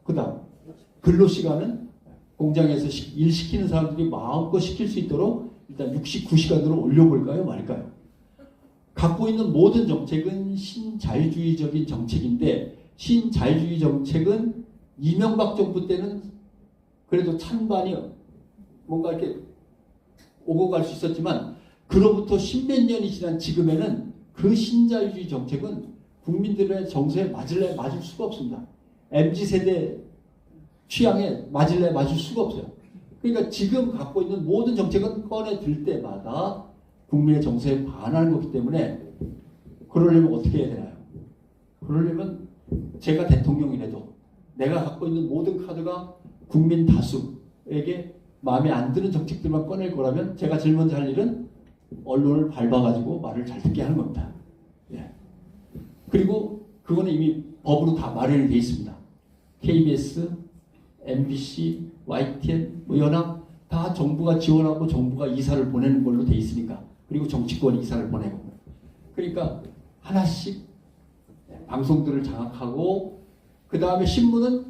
그 다음 근로시간은 공장에서 일 시키는 사람들이 마음껏 시킬 수 있도록 일단 69시간으로 올려볼까요? 말까요? 갖고 있는 모든 정책은 신자유주의적인 정책인데 신자유주의 정책은 이명박 정부 때는 그래도 찬반이 뭔가 이렇게 오고 갈 수 있었지만 그로부터 십몇 년이 지난 지금에는 그 신자유주의 정책은 국민들의 정서에 맞을 수가 없습니다. MZ세대 취향에 맞을 수가 없어요. 그러니까 지금 갖고 있는 모든 정책은 꺼내 들 때마다 국민의 정서에 반하는 거기 때문에 그러려면 어떻게 해야 되나요? 그러려면 제가 대통령이라도 내가 갖고 있는 모든 카드가 국민 다수에게 마음에 안 드는 정책들만 꺼낼 거라면 제가 제일 먼저 할 일은 언론을 밟아가지고 말을 잘 듣게 하는 겁니다. 예. 그리고 그거는 이미 법으로 다 마련이 되어 있습니다. KBS, MBC, YTN, 뭐 연합 다 정부가 지원하고 정부가 이사를 보내는 걸로 돼 있으니까 그리고 정치권이 이사를 보내고 그러니까 하나씩 방송들을 장악하고 그 다음에 신문은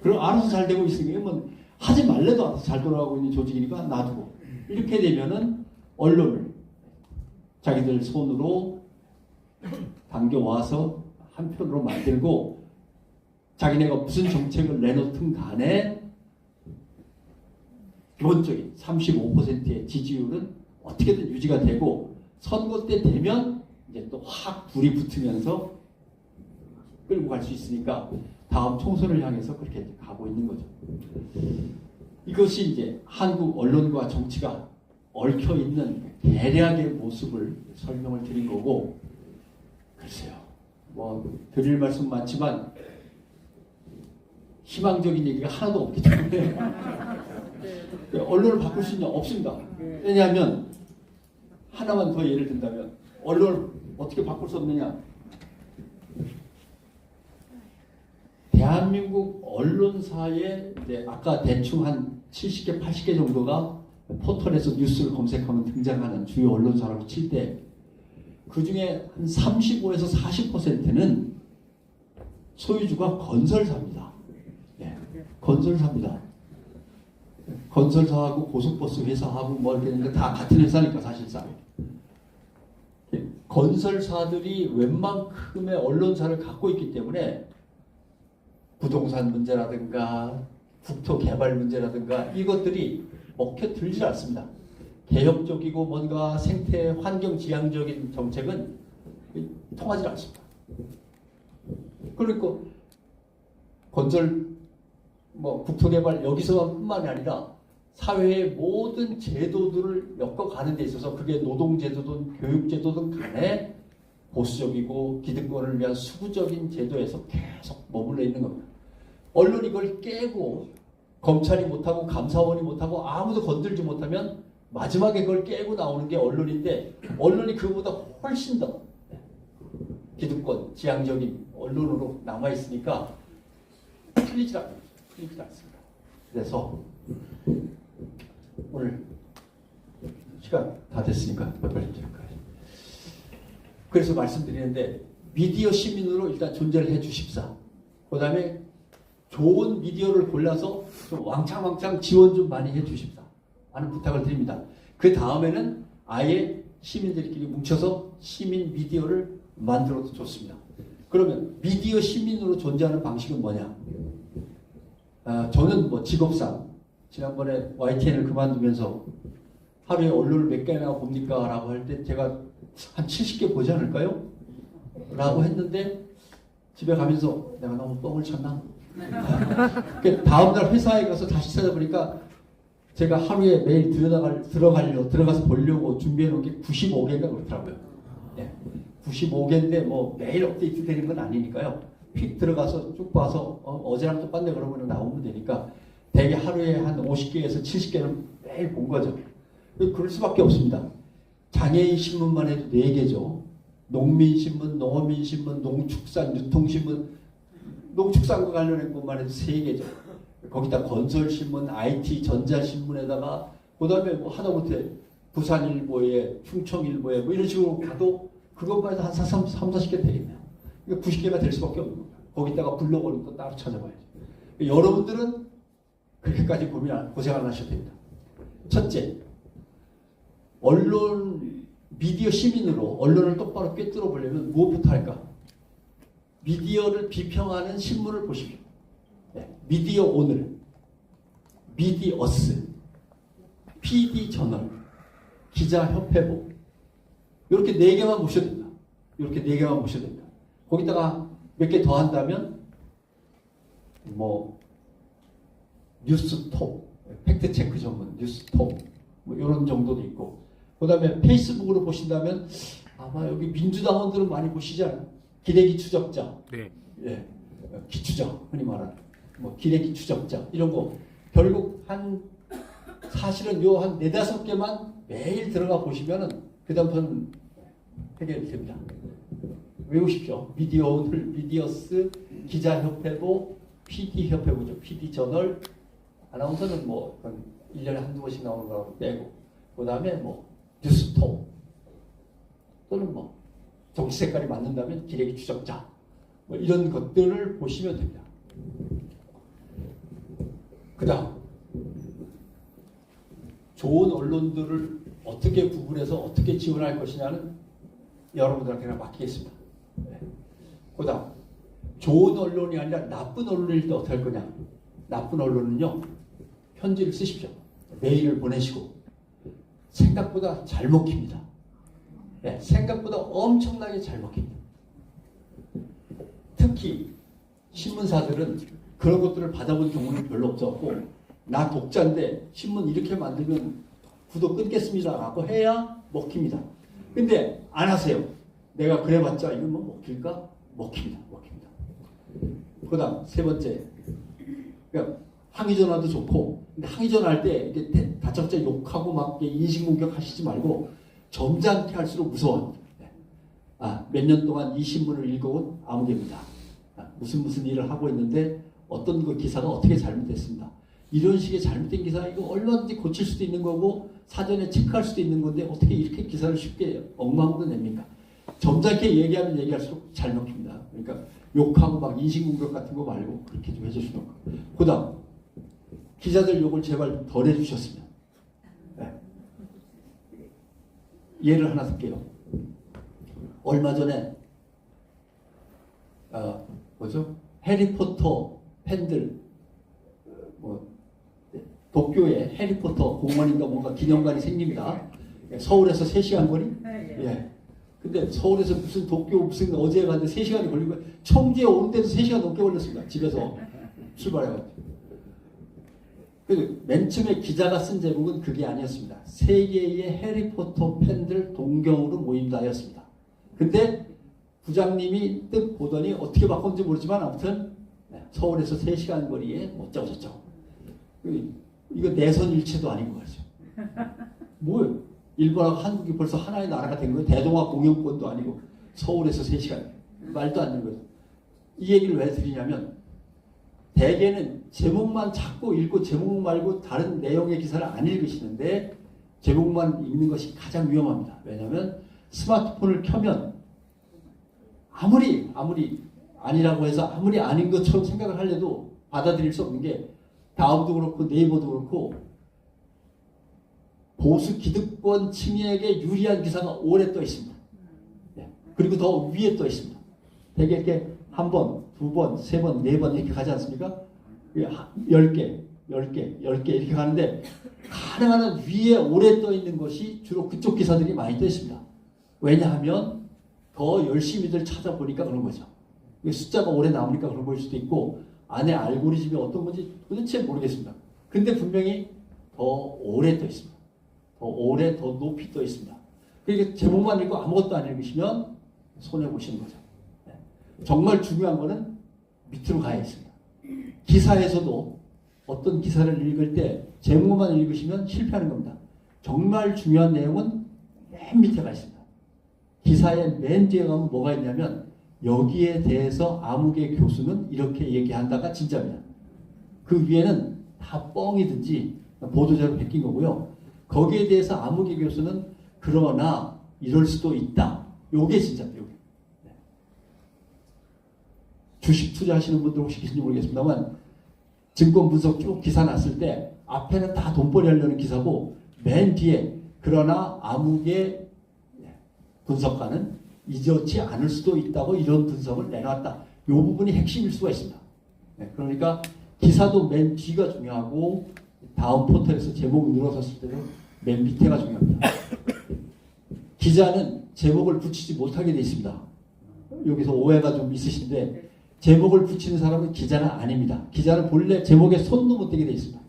그럼 알아서 잘 되고 있으니까 뭐 하지 말래도 알아서 잘 돌아가고 있는 조직이니까 놔두고 이렇게 되면은 언론을 자기들 손으로 당겨와서 한편으로 만들고 자기네가 무슨 정책을 내놓든 간에 기본적인 35%의 지지율은 어떻게든 유지가 되고 선거 때 되면 이제 또 확 불이 붙으면서 끌고 갈 수 있으니까 다음 총선을 향해서 그렇게 가고 있는 거죠. 이것이 이제 한국 언론과 정치가 얽혀 있는 대략의 모습을 설명을 드린 거고, 글쎄요, 뭐 드릴 말씀 많지만 희망적인 얘기가 하나도 없기 때문에 언론을 바꿀 수 있는 없습니다. 왜냐하면 하나만 더 예를 든다면 언론을 어떻게 바꿀 수 없느냐? 대한민국 언론사에 아까 대충 한 70개, 80개 정도가 포털에서 뉴스를 검색하면 등장하는 주요 언론사라고 칠 때 그 중에 한 35에서 40%는 소유주가 건설사입니다. 네, 건설사입니다. 건설사하고 고속버스 회사하고 뭐 이렇게 있는데 다 같은 회사니까 사실상. 건설사들이 웬만큼의 언론사를 갖고 있기 때문에 부동산 문제라든가 국토 개발 문제라든가 이것들이 먹혀들지 않습니다. 개혁적이고 뭔가 생태 환경 지향적인 정책은 통하지 않습니다. 그러니까 건설 뭐 국토 개발 여기서뿐만이 아니라 사회의 모든 제도들을 엮어가는 데 있어서 그게 노동제도든 교육제도든 간에 보수적이고 기득권을 위한 수구적인 제도에서 계속 머물러 있는 겁니다. 언론이 이걸 깨고 검찰이 못하고 감사원이 못하고 아무도 건들지 못하면 마지막에 그걸 깨고 나오는 게 언론인데 언론이 그보다 훨씬 더 기득권 지향적인 언론으로 남아있으니까 틀리지 않습니다. 그래서 오늘 시간 다 됐으니까 빨리 드릴까요? 그래서 말씀드리는데 미디어 시민으로 일단 존재를 해주십사. 그 다음에 좋은 미디어를 골라서 좀 왕창 지원 좀 많이 해주십사 하는 부탁을 드립니다. 그 다음에는 아예 시민들끼리 뭉쳐서 시민 미디어를 만들어도 좋습니다. 그러면 미디어 시민으로 존재하는 방식은 뭐냐? 저는 뭐 직업상 지난번에 YTN을 그만두면서 하루에 언론을 몇 개나 봅니까? 라고 할 때 제가 한 70개 보지 않을까요? 라고 했는데 집에 가면서 내가 너무 뻥을 쳤나? 다음날 회사에 가서 다시 찾아보니까 제가 하루에 매일 들어가서 보려고 준비해 놓은 게 95개인가 그렇더라고요. 네. 95개인데 뭐 매일 업데이트 되는 건 아니니까요. 휙 들어가서 쭉 봐서 어제랑 똑같네 그러면 나오면 되니까 대개 하루에 한 50개에서 70개는 매일 본 거죠. 그럴 수밖에 없습니다. 장애인 신문만 해도 4개죠. 농민신문, 농어민신문, 농축산, 유통신문, 농축산과 관련된 것만 해도 3개죠. 거기다 건설신문, IT, 전자신문에다가 그 다음에 뭐 하다못해 부산일보에, 충청일보에 뭐 이런 식으로 가도 그것만 해도 한 40개 되겠네요. 그러니까 90개가 될 수밖에 없는 거예요. 거기다가 블로그는 또 따로 찾아봐야죠. 여러분들은 그렇게까지 고생 안 하셔도 됩니다. 첫째, 미디어 시민으로 언론을 똑바로 꿰뚫어 보려면 무엇부터 할까? 미디어를 비평하는 신문을 보십시오. 네, 미디어 오늘, 미디어스, PD저널, 기자협회보 이렇게 4개만 보셔도 됩니다. 이렇게 4개만 보셔도 됩니다. 거기다가 몇 개 더 한다면 뭐 뉴스톱, 팩트체크 전문 뉴스톱 뭐 이런 정도도 있고 그 다음에 페이스북으로 보신다면 아마 여기 민주당원들은 많이 보시지 않아요? 기레기 추적자, 네. 예, 기추적 흔히 말하는 뭐 기레기 추적자 이런 거 결국 사실은 요 한 4-5개만 매일 들어가 보시면은 그 다음부터는 해결이 됩니다. 외우십시오. 미디어 오늘, 미디어스, 기자협회보, PD협회보죠. PD저널, 아나운서는 뭐 1년에 한두 번씩 나오는 거라고 빼고 그 다음에 뭐 뉴스톱 또는 뭐 정치 색깔이 맞는다면 기레기 추적자 뭐 이런 것들을 보시면 됩니다. 그다음 좋은 언론들을 어떻게 구분해서 어떻게 지원할 것이냐는 여러분들한테 그냥 맡기겠습니다. 네. 그다음 좋은 언론이 아니라 나쁜 언론일 때 어떻게 할 거냐. 나쁜 언론은요. 편지를 쓰십시오. 메일을 보내시고 생각보다 잘 먹힙니다. 네, 생각보다 엄청나게 잘 먹힙니다. 특히 신문사들은 그런 것들을 받아본 경우는 별로 없었고 나 독자인데 신문 이렇게 만들면 구독 끊겠습니다 라고 해야 먹힙니다. 근데 안 하세요. 내가 그래봤자 이건 뭐 먹힐까? 먹힙니다. 그 다음 세 번째, 그러니까 항의전화도 좋고, 근데 항의전화 할 때 이렇게 다짜고짜 욕하고 막 인신공격 하시지 말고 점잖게 할수록 무서워합니다. 몇 년 동안 이 신문을 읽어온 아무개입니다. 무슨 일을 하고 있는데 어떤 그 기사가 어떻게 잘못됐습니다. 이런 식의 잘못된 기사 이거 얼마든지 고칠 수도 있는 거고 사전에 체크할 수도 있는 건데 어떻게 이렇게 기사를 쉽게 엉망으로 냅니까? 점잖게 얘기하면 얘기할수록 잘 먹힙니다. 그러니까 욕하고 막 인신공격 같은 거 말고 그렇게 좀 해주시는 거. 그 다음 기자들 욕을 제발 덜 해주셨으면. 네. 예를 하나 들게요. 얼마 전에 해리포터 팬들 도쿄에 해리포터 공원인가 뭔가 기념관이 생깁니다. 서울에서 3시간 거리? 예. 근데 서울에서 무슨 도쿄 무슨 어제 갔는데 3시간이 걸리고 청주에 오는데도 3시간 넘게 걸렸습니다. 집에서 출발해가지고. 그래서 맨 처음에 기자가 쓴 제목은 그게 아니었습니다. 세계의 해리포터 팬들 동경으로 모인다였습니다. 근데 부장님이 뜻 보더니 어떻게 바꿨는지 모르지만 아무튼 서울에서 3시간 거리에 어쩌고 저쩌고. 이거 내선일체도 아닌 거 같죠. 뭐예요? 일본하고 한국이 벌써 하나의 나라가 된 거예요. 대동아 공영권도 아니고 서울에서 3시간. 말도 안 되는 거죠. 이 얘기를 왜 드리냐면 대개는 제목만 찾고 읽고 제목 말고 다른 내용의 기사를 안 읽으시는데 제목만 읽는 것이 가장 위험합니다. 왜냐하면 스마트폰을 켜면 아무리 아니라고 해서 아무리 아닌 것처럼 생각을 하려도 받아들일 수 없는 게 다음도 그렇고 네이버도 그렇고 보수 기득권 층에게 유리한 기사가 오래 떠 있습니다. 그리고 더 위에 떠 있습니다. 되게 이렇게 한 번, 두 번, 세 번, 네 번 이렇게 가지 않습니까? 10개 이렇게 가는데 가능한 한 위에 오래 떠 있는 것이 주로 그쪽 기사들이 많이 떠 있습니다. 왜냐하면 더 열심히들 찾아보니까 그런 거죠. 숫자가 오래 나오니까 그런 걸 수도 있고 안에 알고리즘이 어떤 건지 도대체 모르겠습니다. 근데 분명히 더 오래 떠 있습니다. 더 오래 더 높이 떠 있습니다. 그러니까 제목만 읽고 아무것도 안 읽으시면 손해보시는 거죠. 정말 중요한 거는 밑으로 가야 있습니다. 기사에서도 어떤 기사를 읽을 때 제목만 읽으시면 실패하는 겁니다. 정말 중요한 내용은 맨 밑에 가 있습니다. 기사의 맨 뒤에 가면 뭐가 있냐면 여기에 대해서 아무개 교수는 이렇게 얘기한다가 진짜입니다. 그 위에는 다 뻥이든지 보도자료 베낀 거고요. 거기에 대해서 아무개 교수는 그러나 이럴 수도 있다. 요게 진짜입니다. 요게. 주식 투자하시는 분들 혹시 계신지 모르겠습니다만 증권 분석 쭉 기사 났을 때 앞에는 다 돈벌이 하려는 기사고 맨 뒤에 그러나 아무개 분석가는 이렇지 않을 수도 있다고 이런 분석을 내놨다. 이 부분이 핵심일 수가 있습니다. 그러니까 기사도 맨 뒤가 중요하고 다음 포털에서 제목 늘어섰을 때는 맨 밑에가 중요합니다. 기자는 제목을 붙이지 못하게 되어 있습니다. 여기서 오해가 좀 있으신데 제목을 붙이는 사람은 기자가 아닙니다. 기자는 본래 제목에 손도 못 대게 되어 있습니다.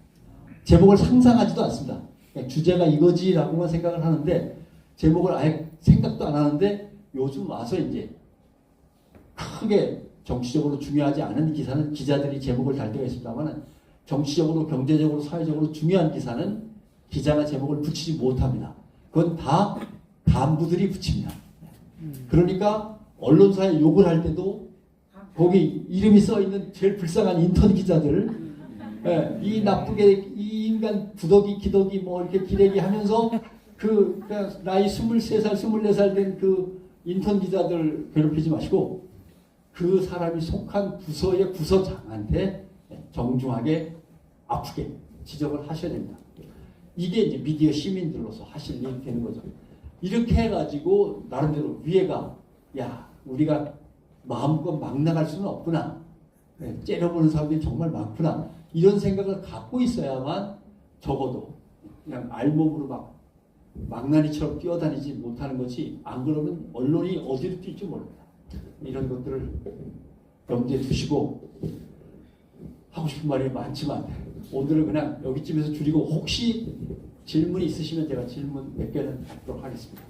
제목을 상상하지도 않습니다. 주제가 이거지라고만 생각을 하는데 제목을 아예 생각도 안 하는데 요즘 와서 이제 크게 정치적으로 중요하지 않은 기사는 기자들이 제목을 달 때가 있습니다만 정치적으로 경제적으로 사회적으로 중요한 기사는 기자가 제목을 붙이지 못합니다. 그건 다 간부들이 붙입니다. 그러니까 언론사에 욕을 할 때도 거기 이름이 써있는 제일 불쌍한 인턴 기자들 이 나쁘게 이 인간 구더기 기더기 뭐 이렇게 기레기 하면서 그 나이 23살 24살 된 그 인턴 기자들 괴롭히지 마시고 그 사람이 속한 부서의 부서장한테 정중하게 아프게 지적을 하셔야 됩니다. 이게 이제 미디어 시민들로서 하실 일이 되는 거죠. 이렇게 해가지고 나름대로 위에가 야 우리가 마음껏 막 나갈 수는 없구나. 네, 째려보는 사람들이 정말 많구나. 이런 생각을 갖고 있어야만 적어도 그냥 알몸으로 막 망나니처럼 뛰어다니지 못하는 것이 안 그러면 언론이 어디로 뛸지 모릅니다. 이런 것들을 염두에 두시고 하고 싶은 말이 많지만 오늘은 그냥 여기쯤에서 줄이고 혹시 질문이 있으시면 제가 질문 몇 개는 받도록 하겠습니다.